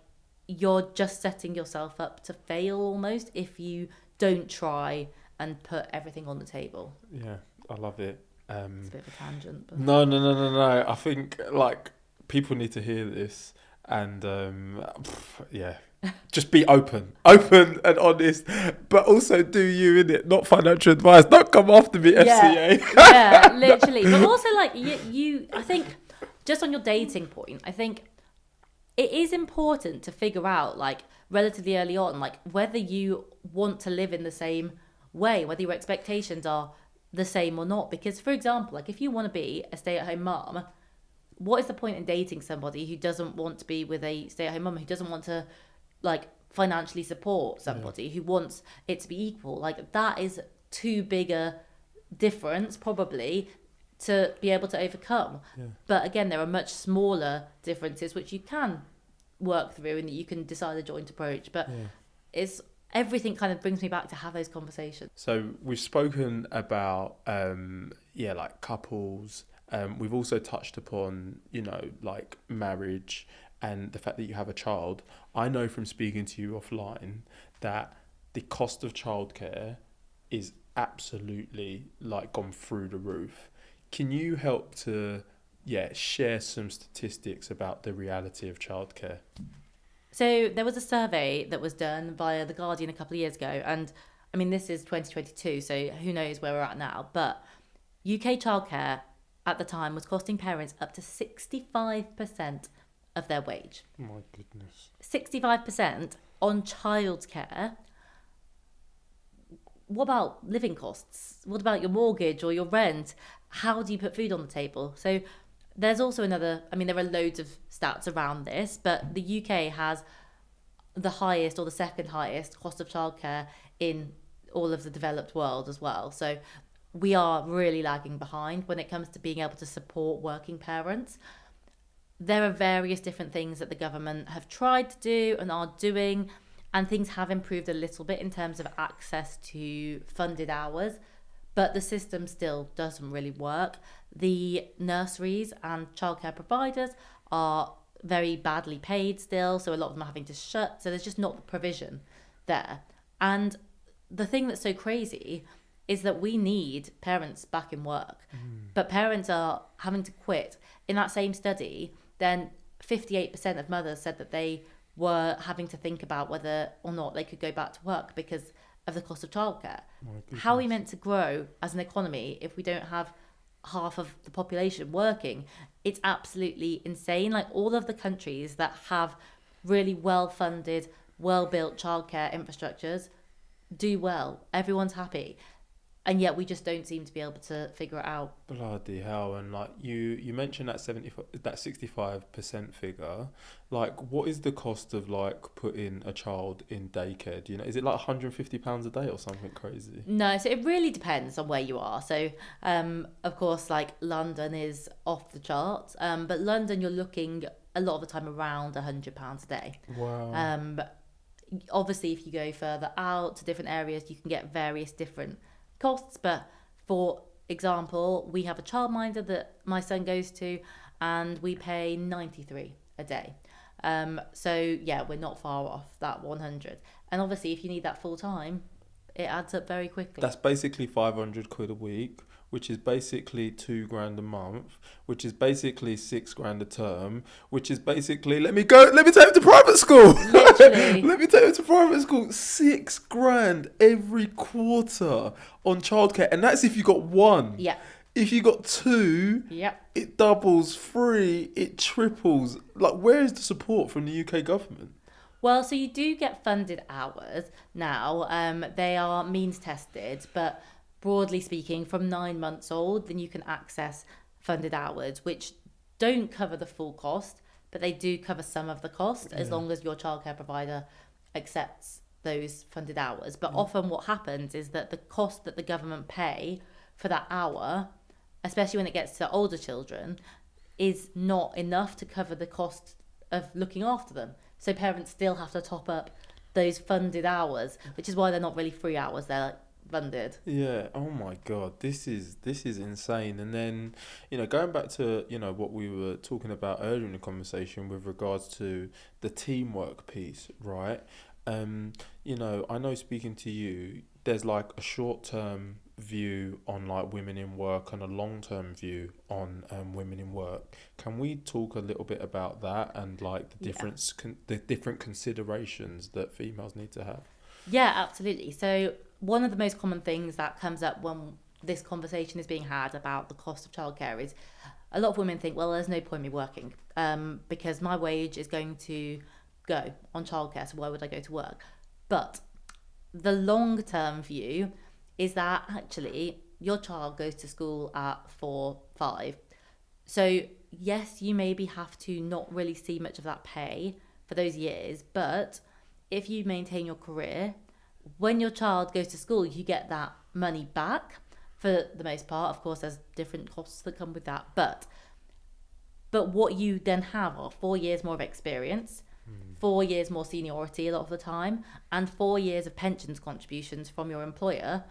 you're just setting yourself up to fail almost if you don't try and put everything on the table. Yeah, I love it. It's a bit of a tangent. But... No. I think like people need to hear this, and just be open and honest, but also do you, innit? Not financial advice. Don't come after me, FCA. Yeah, literally. But also, like, you, I think, just on your dating point, I think it is important to figure out, like, relatively early on, like, whether you want to live in the same way, whether your expectations are the same or not. Because, for example, like, if you want to be a stay-at-home mum, what is the point in dating somebody who doesn't want to be with a stay-at-home mum, who doesn't want to, like, financially support somebody, who wants it to be equal? Like, that is too big a difference probably to be able to overcome. But again, there are much smaller differences which you can work through and that you can decide a joint approach. But it's everything kind of brings me back to have those conversations. So we've spoken about like couples. We've also touched upon like marriage and the fact that you have a child. I know from speaking to you offline that the cost of childcare is absolutely like gone through the roof. Can you help to share some statistics about the reality of childcare? So there was a survey that was done via The Guardian a couple of years ago, and I mean, this is 2022, so who knows where we're at now, but UK childcare at the time was costing parents up to 65% of their wage. My goodness. 65% on childcare. What about living costs? What about your mortgage or your rent? How do you put food on the table? So there's also another, I mean, there are loads of stats around this, but the UK has the highest or the second highest cost of childcare in all of the developed world as well. So we are really lagging behind when it comes to being able to support working parents. There are various different things that the government have tried to do and are doing, and things have improved a little bit in terms of access to funded hours, but the system still doesn't really work. The nurseries and childcare providers are very badly paid still, so a lot of them are having to shut, so there's just not the provision there. And the thing that's so crazy is that we need parents back in work, but parents are having to quit. In that same study, then 58% of mothers said that they were having to think about whether or not they could go back to work because of the cost of childcare. How are we meant to grow as an economy if we don't have half of the population working? It's absolutely insane. Like, all of the countries that have really well-funded, well-built childcare infrastructures do well. Everyone's happy. And yet we just don't seem to be able to figure it out. Bloody hell. And like you mentioned that 65% figure. Like, what is the cost of like putting a child in daycare? Do you know, is it like £150 a day or something crazy? No, so it really depends on where you are. So of course, like, London is off the charts, but London, you're looking a lot of the time around £100 a day. Wow. Obviously, if you go further out to different areas, you can get various different costs, but for example, we have a childminder that my son goes to, and we pay 93 a day. So yeah, we're not far off that 100. And obviously, if you need that full time, it adds up very quickly. That's basically 500 quid a week, which is basically £2,000 a month, which is basically £6,000 a term, which is basically, let me take him to private school. Literally. Let me take him to private school. £6,000 every quarter on childcare. And that's if you got one. Yeah. If you got two, Yep. it doubles, three, it triples. Like, where is the support from the UK government? Well, so you do get funded hours now. They are means tested, but broadly speaking, from 9 months old, then you can access funded hours, which don't cover the full cost, but they do cover some of the cost as long as your childcare provider accepts those funded hours. But often what happens is that the cost that the government pay for that hour, especially when it gets to older children, is not enough to cover the cost of looking after them. So parents still have to top up those funded hours, which is why they're not really free hours, they're like funded. Yeah. Oh my God, this is insane. And then, going back to what we were talking about earlier in the conversation with regards to the teamwork piece, right? I know, speaking to you, there's like a short-term view on like women in work and a long-term view on women in work. Can we talk a little bit about that and like the difference, the different considerations that females need to have? Yeah, absolutely. So one of the most common things that comes up when this conversation is being had about the cost of childcare is a lot of women think, well, there's no point me working because my wage is going to go on childcare, so why would I go to work? But the long-term view is that actually your child goes to school at 4, 5. So yes, you maybe have to not really see much of that pay for those years, but if you maintain your career, when your child goes to school, you get that money back for the most part. Of course, there's different costs that come with that, but what you then have are 4 years more of experience, 4 years more seniority a lot of the time, and 4 years of pensions contributions from your employer,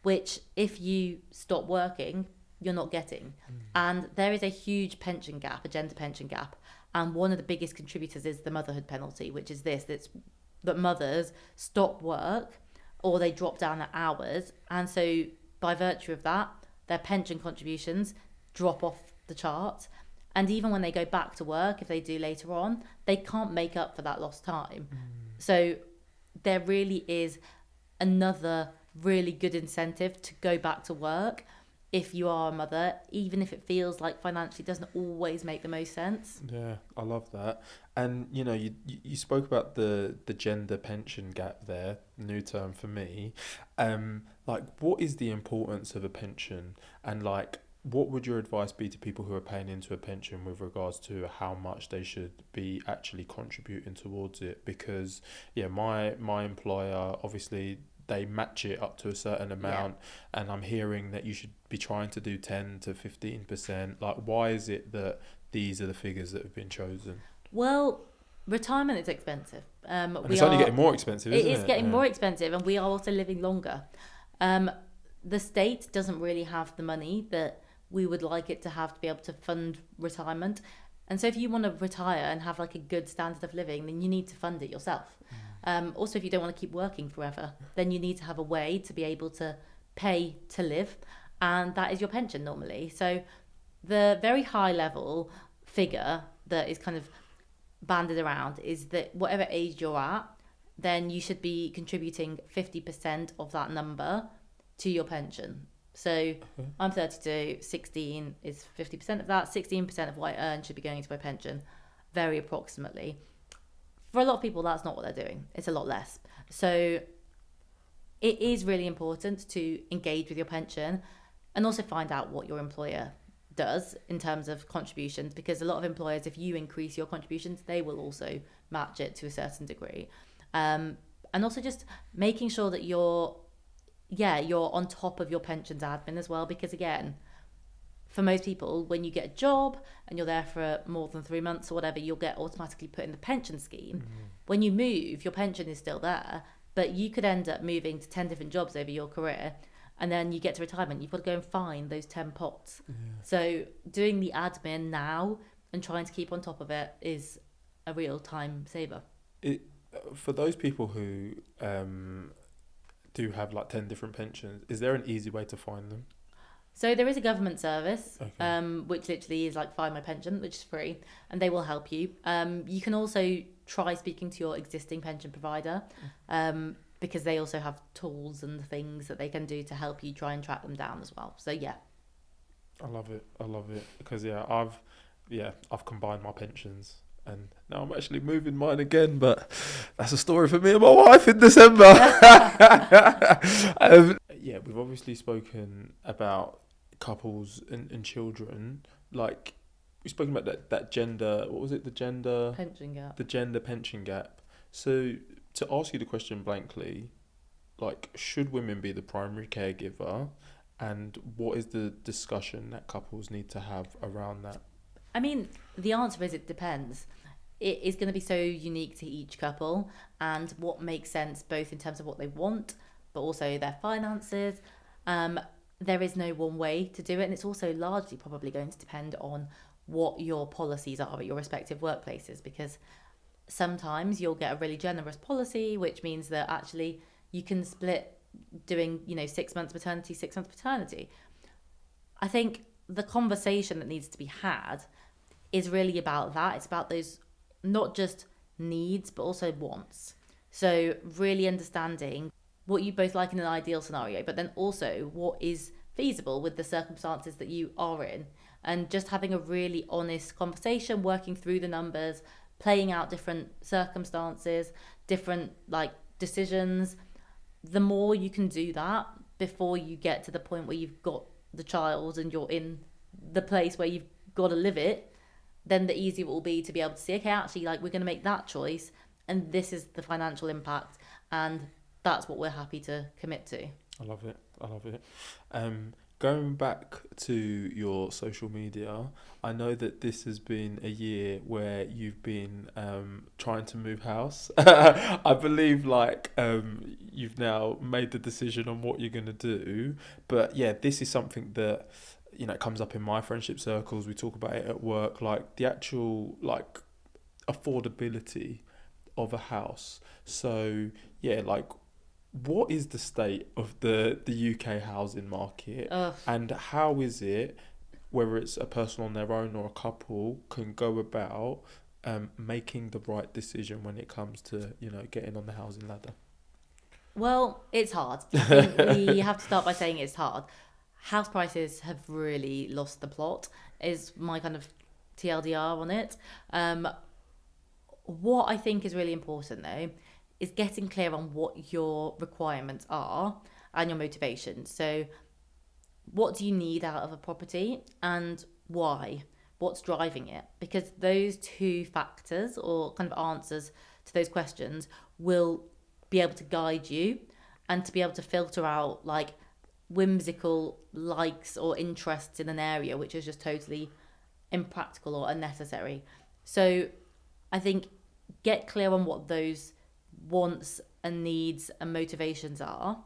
which if you stop working, you're not getting. And there is a huge pension gap, a gender pension gap. And one of the biggest contributors is the motherhood penalty, which is it's that mothers stop work or they drop down their hours. And so by virtue of that, their pension contributions drop off the chart. And even when they go back to work, if they do later on, they can't make up for that lost time. So there really is another really good incentive to go back to work. if you are a mother, even if it feels like financially doesn't always make the most sense. Yeah, I love that. And you spoke about the gender pension gap there, new term for me. Like, what is the importance of a pension, and like, what would your advice be to people who are paying into a pension with regards to how much they should be actually contributing towards it? Because my employer, obviously, they match it up to a certain amount, and I'm hearing that you should be trying to do 10 to 15%. Like, why is it that these are the figures that have been chosen? Well, retirement is expensive. And it's only getting more expensive, isn't it? It is getting more expensive, and we are also living longer. The state doesn't really have the money that we would like it to have to be able to fund retirement. And so if you want to retire and have like a good standard of living, then you need to fund it yourself. Also, if you don't want to keep working forever, then you need to have a way to be able to pay to live, and that is your pension normally. So the very high level figure that is kind of banded around is that whatever age you're at, then you should be contributing 50% of that number to your pension. So I'm 32, 16 is 50% of that, 16% of what I earn should be going into my pension, very approximately. For a lot of people, that's not what they're doing. It's a lot less. So it is really important to engage with your pension and also find out what your employer does in terms of contributions, because a lot of employers, if you increase your contributions, they will also match it to a certain degree. And also just making sure that you're on top of your pensions admin as well, because again, for most people, when you get a job and you're there for more than 3 months or whatever, you'll get automatically put in the pension scheme. When you move, your pension is still there, but you could end up moving to 10 different jobs over your career, and then you get to retirement, you've got to go and find those 10 pots. So doing the admin now and trying to keep on top of it is a real time saver. For those people who do have like 10 different pensions, is there an easy way to find them? So there is a government service, which literally is like Find My Pension, which is free, and they will help you. You can also try speaking to your existing pension provider, because they also have tools and things that they can do to help you try and track them down as well. So yeah. I love it because I've combined my pensions. And now I'm actually moving mine again, but that's a story for me and my wife in December. We've obviously spoken about couples and children. Like, we've spoken about that gender, what was it? The gender pension gap. The gender pension gap. So to ask you the question blankly, like, should women be the primary caregiver? And what is the discussion that couples need to have around that? I mean, the answer is it depends. It is going to be so unique to each couple and what makes sense both in terms of what they want, but also their finances. There is no one way to do it, and it's also largely probably going to depend on what your policies are at your respective workplaces, because sometimes you'll get a really generous policy, which means that actually you can split doing 6 months maternity, 6 months paternity. I think the conversation that needs to be had is really about that. It's about those not just needs, but also wants. So really understanding what you both like in an ideal scenario, but then also what is feasible with the circumstances that you are in, and just having a really honest conversation, working through the numbers, playing out different circumstances, different decisions. The more you can do that before you get to the point where you've got the child and you're in the place where you've got to live it, then the easier it will be to be able to say, okay, actually, we're going to make that choice, and this is the financial impact, and that's what we're happy to commit to. I love it. Going back to your social media, I know that this has been a year where you've been trying to move house. I believe you've now made the decision on what you're going to do. But yeah, this is something that, it comes up in my friendship circles. We talk about it at work, the actual affordability of a house. So yeah, what is the state of the UK housing market? And how is it, whether it's a person on their own or a couple, can go about making the right decision when it comes to getting on the housing ladder? Well, it's hard. I think we have to start by saying it's hard. house prices have really lost the plot, is my kind of TLDR on it. What I think is really important though is getting clear on what your requirements are and your motivation. So, what do you need out of a property and why? What's driving it? Because those two factors or kind of answers to those questions will be able to guide you and to be able to filter out like whimsical likes or interests in an area which is just totally impractical or unnecessary. So I think get clear on what those wants and needs and motivations are,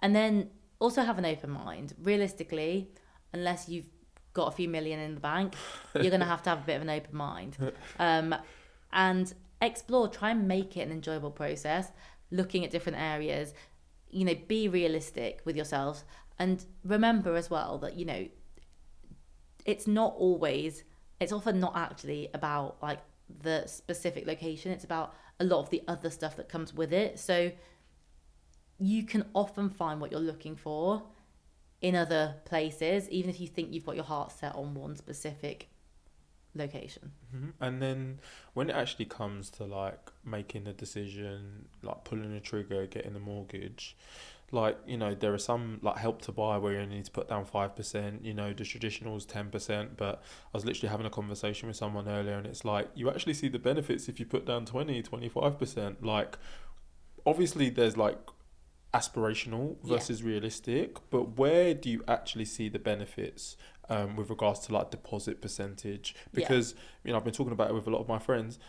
and then also have an open mind. Realistically, unless you've got a few million in the bank, you're going to have a bit of an open mind. And explore, try and make it an enjoyable process, looking at different areas, be realistic with yourselves. And remember as well that, it's often not actually about like the specific location. It's about a lot of the other stuff that comes with it. So you can often find what you're looking for in other places, even if you think you've got your heart set on one specific location. Mm-hmm. And then when it actually comes to like making a decision, like pulling the trigger, getting a mortgage, like, there are some like Help to Buy where you need to put down 5%, the traditional is 10%, but I was literally having a conversation with someone earlier and it's like, you actually see the benefits if you put down 25%. Like, obviously there's like aspirational versus realistic, but where do you actually see the benefits with regards to like deposit percentage? Because I've been talking about it with a lot of my friends.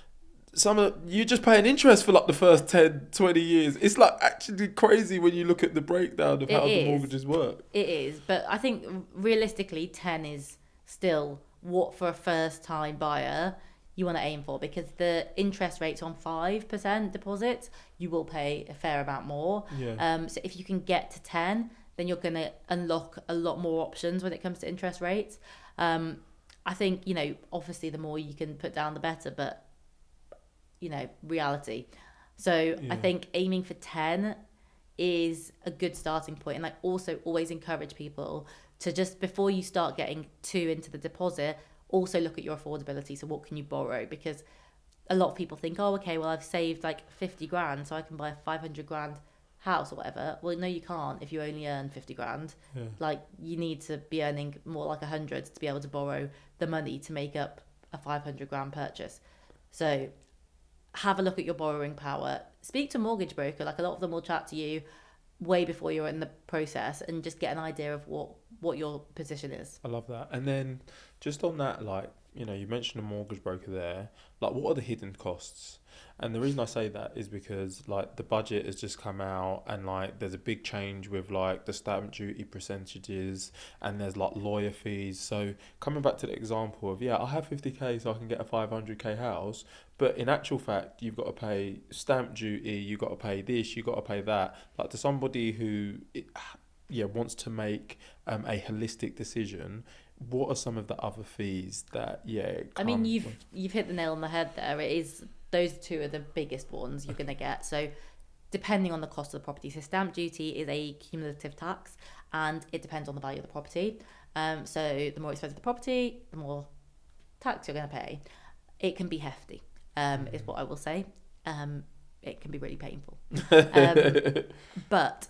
You just pay an interest for like the first 10, 20 years. It's like actually crazy when you look at the breakdown of how the mortgages work. It is, but I think realistically 10 is still what for a first time buyer you want to aim for, because the interest rates on 5% deposits, you will pay a fair amount more. So if you can get to 10, then you're going to unlock a lot more options when it comes to interest rates. I think, obviously the more you can put down, the better, but reality. So I think aiming for 10 is a good starting point. And I also always encourage people to just, before you start getting too into the deposit, also look at your affordability. So what can you borrow? Because a lot of people think, oh, okay, well, I've saved like 50 grand, so I can buy a 500 grand house or whatever. Well, no, you can't if you only earn 50 grand. Like, you need to be earning more like 100 to be able to borrow the money to make up a 500 grand purchase. So have a look at your borrowing power. Speak to a mortgage broker. Like, a lot of them will chat to you way before you're in the process and just get an idea of what your position is. I love that. And then just on that, like, you mentioned a mortgage broker there. Like, what are the hidden costs? And the reason I say that is because like the budget has just come out and like there's a big change with like the stamp duty percentages and there's like lawyer fees. So coming back to the example of, I have 50k so I can get a 500k house, but in actual fact you've got to pay stamp duty, you've got to pay this, you've got to pay that. Like, to somebody who wants to make a holistic decision, what are some of the other fees that I mean, you've hit the nail on the head there. It is, those two are the biggest ones you're going to get. So depending on the cost of the property, so stamp duty is a cumulative tax and it depends on the value of the property. So the more expensive the property, the more tax you're going to pay. It can be hefty, is what I will say. It can be really painful. But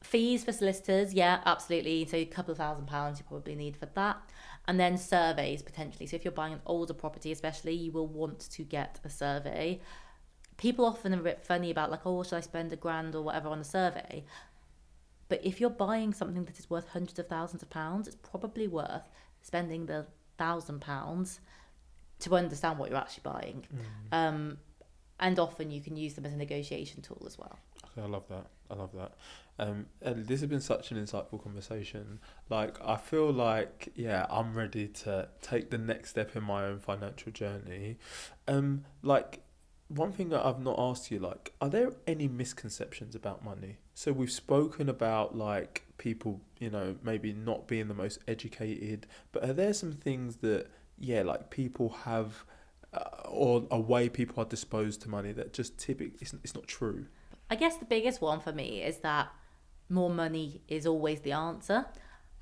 fees for solicitors, absolutely. So a couple of £1,000 you probably need for that. And then surveys potentially. So if you're buying an older property especially, you will want to get a survey. People often are a bit funny about like, oh, should I spend £1,000 or whatever on a survey? But if you're buying something that is worth hundreds of thousands of pounds, it's probably worth spending the £1,000 to understand what you're actually buying. And often you can use them as a negotiation tool as well. Okay, I love that. And this has been such an insightful conversation. Like, I feel like, I'm ready to take the next step in my own financial journey. Like, one thing that I've not asked you, like, are there any misconceptions about money? So we've spoken about like people, maybe not being the most educated, but are there some things that, like people have, or a way people are disposed to money that just typically it's not true? I guess the biggest one for me is that more money is always the answer.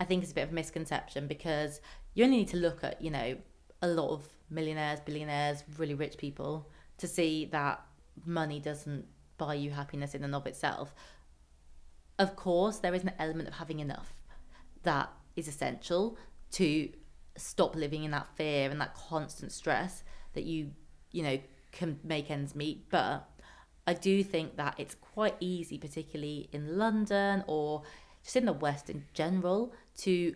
I think is a bit of a misconception, because you only need to look at, you know, a lot of millionaires, billionaires, really rich people to see that money doesn't buy you happiness in and of itself. Of course, there is an element of having enough that is essential to stop living in that fear and that constant stress that you know, can make ends meet. But I do think that it's quite easy, particularly in London or just in the West in general, to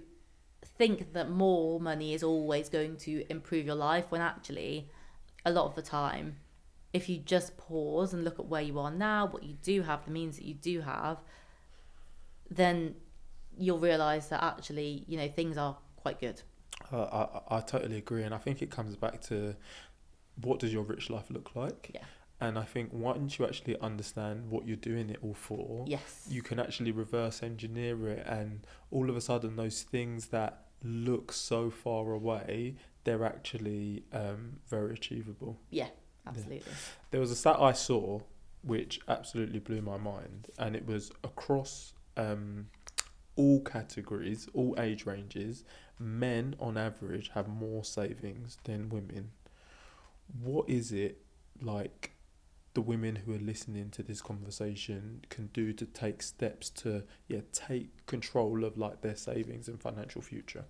think that more money is always going to improve your life, when actually a lot of the time, if you just pause and look at where you are now, what you do have, the means that you do have, then you'll realise that actually, you know, things are quite good. I totally agree, and I think it comes back to, what does your rich life look like? Yeah. And I think once you actually understand what you're doing it all for, Yes. you can actually reverse engineer it, and all of a sudden those things that look so far away, they're actually very achievable. Yeah, absolutely. Yeah. There was a stat I saw which absolutely blew my mind, and it was across all categories, all age ranges, men on average have more savings than women. What is it, like, the women who are listening to this conversation can do to take steps to take control of, like, their savings and financial future?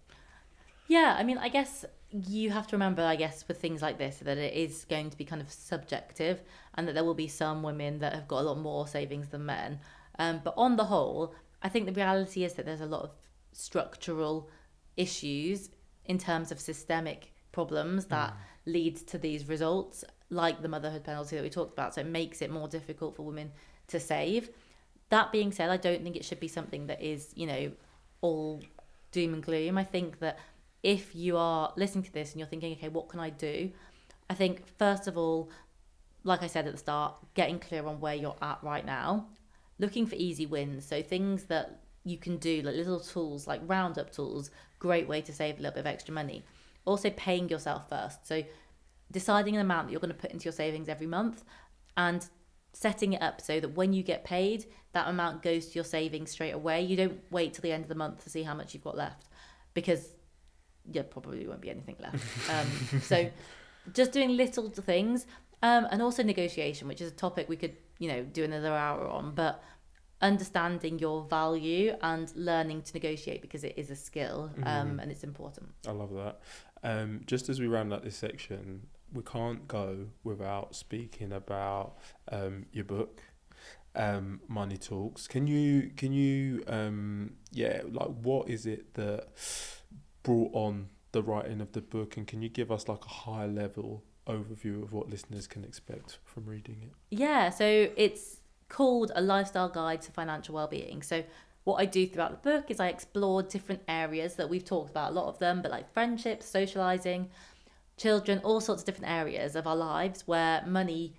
Yeah, I mean, I guess you have to remember, I guess, with things like this, that it is going to be kind of subjective, and that there will be some women that have got a lot more savings than men. But on the whole, I think the reality is that there's a lot of structural issues in terms of systemic problems that lead to these results, like the motherhood penalty that we talked about. So it makes it more difficult for women to save. That being said, I don't think it should be something that is, you know, all doom and gloom. I think that if you are listening to this and you're thinking, okay, what can I do? I think, first of all, like I said at the start, getting clear on where you're at right now, looking for easy wins. So things that you can do, like little tools, like roundup tools, great way to save a little bit of extra money. Also paying yourself first. So deciding an amount that you're going to put into your savings every month, and setting it up so that when you get paid, that amount goes to your savings straight away. You don't wait till the end of the month to see how much you've got left, because there probably won't be anything left. So just doing little things, and also negotiation, which is a topic we could, you know, do another hour on, but understanding your value and learning to negotiate, because it is a skill, and it's important. I love that. Just as we round out this section, we can't go without speaking about your book, Money Talks. Can you like, what is it that brought on the writing of the book, and can you give us like a high level overview of what listeners can expect from reading it? Yeah, so it's called A Lifestyle Guide to Financial Wellbeing. So what I do throughout the book is I explore different areas that we've talked about, a lot of them, but like friendships, socializing, children, all sorts of different areas of our lives where money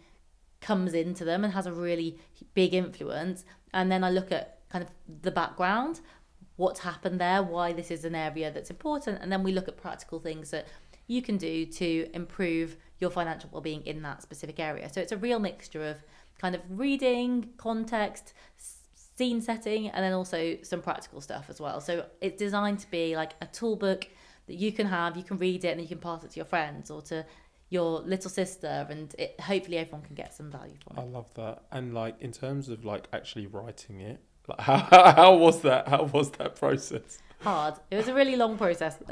comes into them and has a really big influence. And then I look at kind of the background, what's happened there, why this is an area that's important, and then we look at practical things that you can do to improve your financial well-being in that specific area. So it's a real mixture of kind of reading, context, scene setting, and then also some practical stuff as well. So it's designed to be like a tool book that you can have, you can read it, and you can pass it to your friends or to your little sister, and hopefully everyone can get some value from it. I love that. And like, in terms of like actually writing it, like how was that process? Hard. It was a really long process. Okay,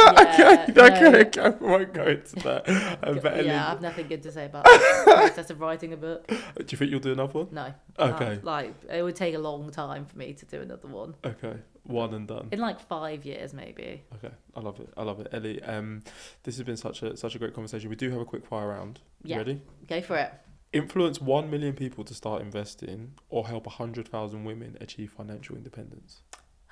I won't go into that. But Ellie, I have nothing good to say about the process of writing a book. Do you think you'll do another one? No. Okay. It would take a long time for me to do another one. Okay, one and done. In like 5 years, maybe. Okay, I love it, Ellie. This has been such a great conversation. We do have a quick fire round. You ready? Go for it. Influence 1 million people to start investing, or help 100,000 women achieve financial independence.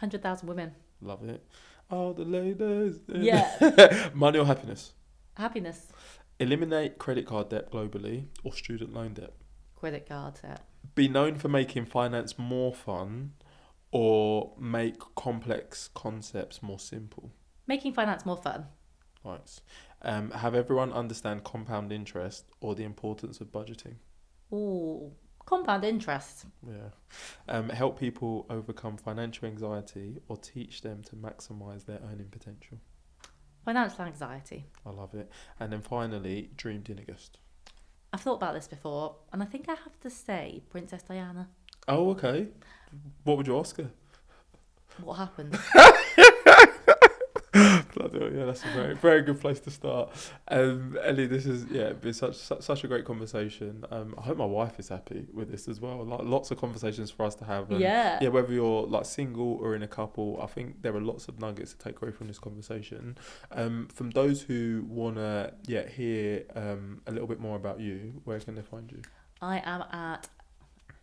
100,000 women. Love it. Oh, the ladies. Yeah. Money or happiness? Happiness. Eliminate credit card debt globally, or student loan debt? Credit card debt. Be known for making finance more fun, or make complex concepts more simple? Making finance more fun. Nice. Have everyone understand compound interest, or the importance of budgeting? Ooh, compound interest. Yeah. Help people overcome financial anxiety or teach them to maximise their earning potential. Financial anxiety. I love it. And then finally, dream dinner guest. I've thought about this before, and I think I have to say Princess Diana. Oh, okay. What would you ask her? What happened? Bloody hell, yeah, that's a very, very good place to start. Ellie, this has been such a great conversation. I hope my wife is happy with this as well. Like lots of conversations for us to have. And Yeah. Whether you're like single or in a couple, I think there are lots of nuggets to take away from this conversation. From those who wanna hear a little bit more about you, where can they find you?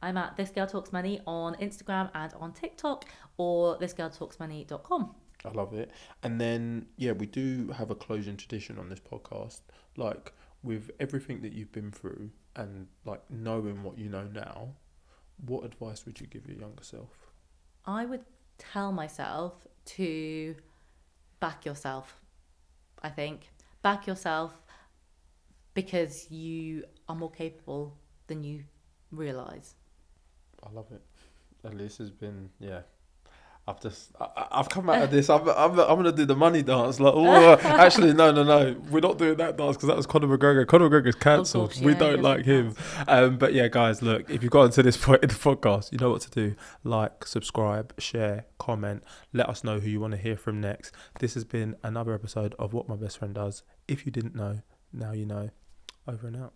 I'm at This Girl Talks Money on Instagram and on TikTok, or thisgirltalksmoney.com. I love it. And then, we do have a closing tradition on this podcast. Like, with everything that you've been through and, like, knowing what you know now, what advice would you give your younger self? I would tell myself to back yourself, I think. Back yourself because you are more capable than you realise. I love it. And this has been, I've come out of this. I'm gonna do the money dance. Like, actually, no. We're not doing that dance because that was Conor McGregor. Conor McGregor's cancelled. We don't like him. But yeah, guys, look. If you've gotten to this point in the podcast, you know what to do. Like, subscribe, share, comment. Let us know who you want to hear from next. This has been another episode of What My Best Friend Does. If you didn't know, now you know. Over and out.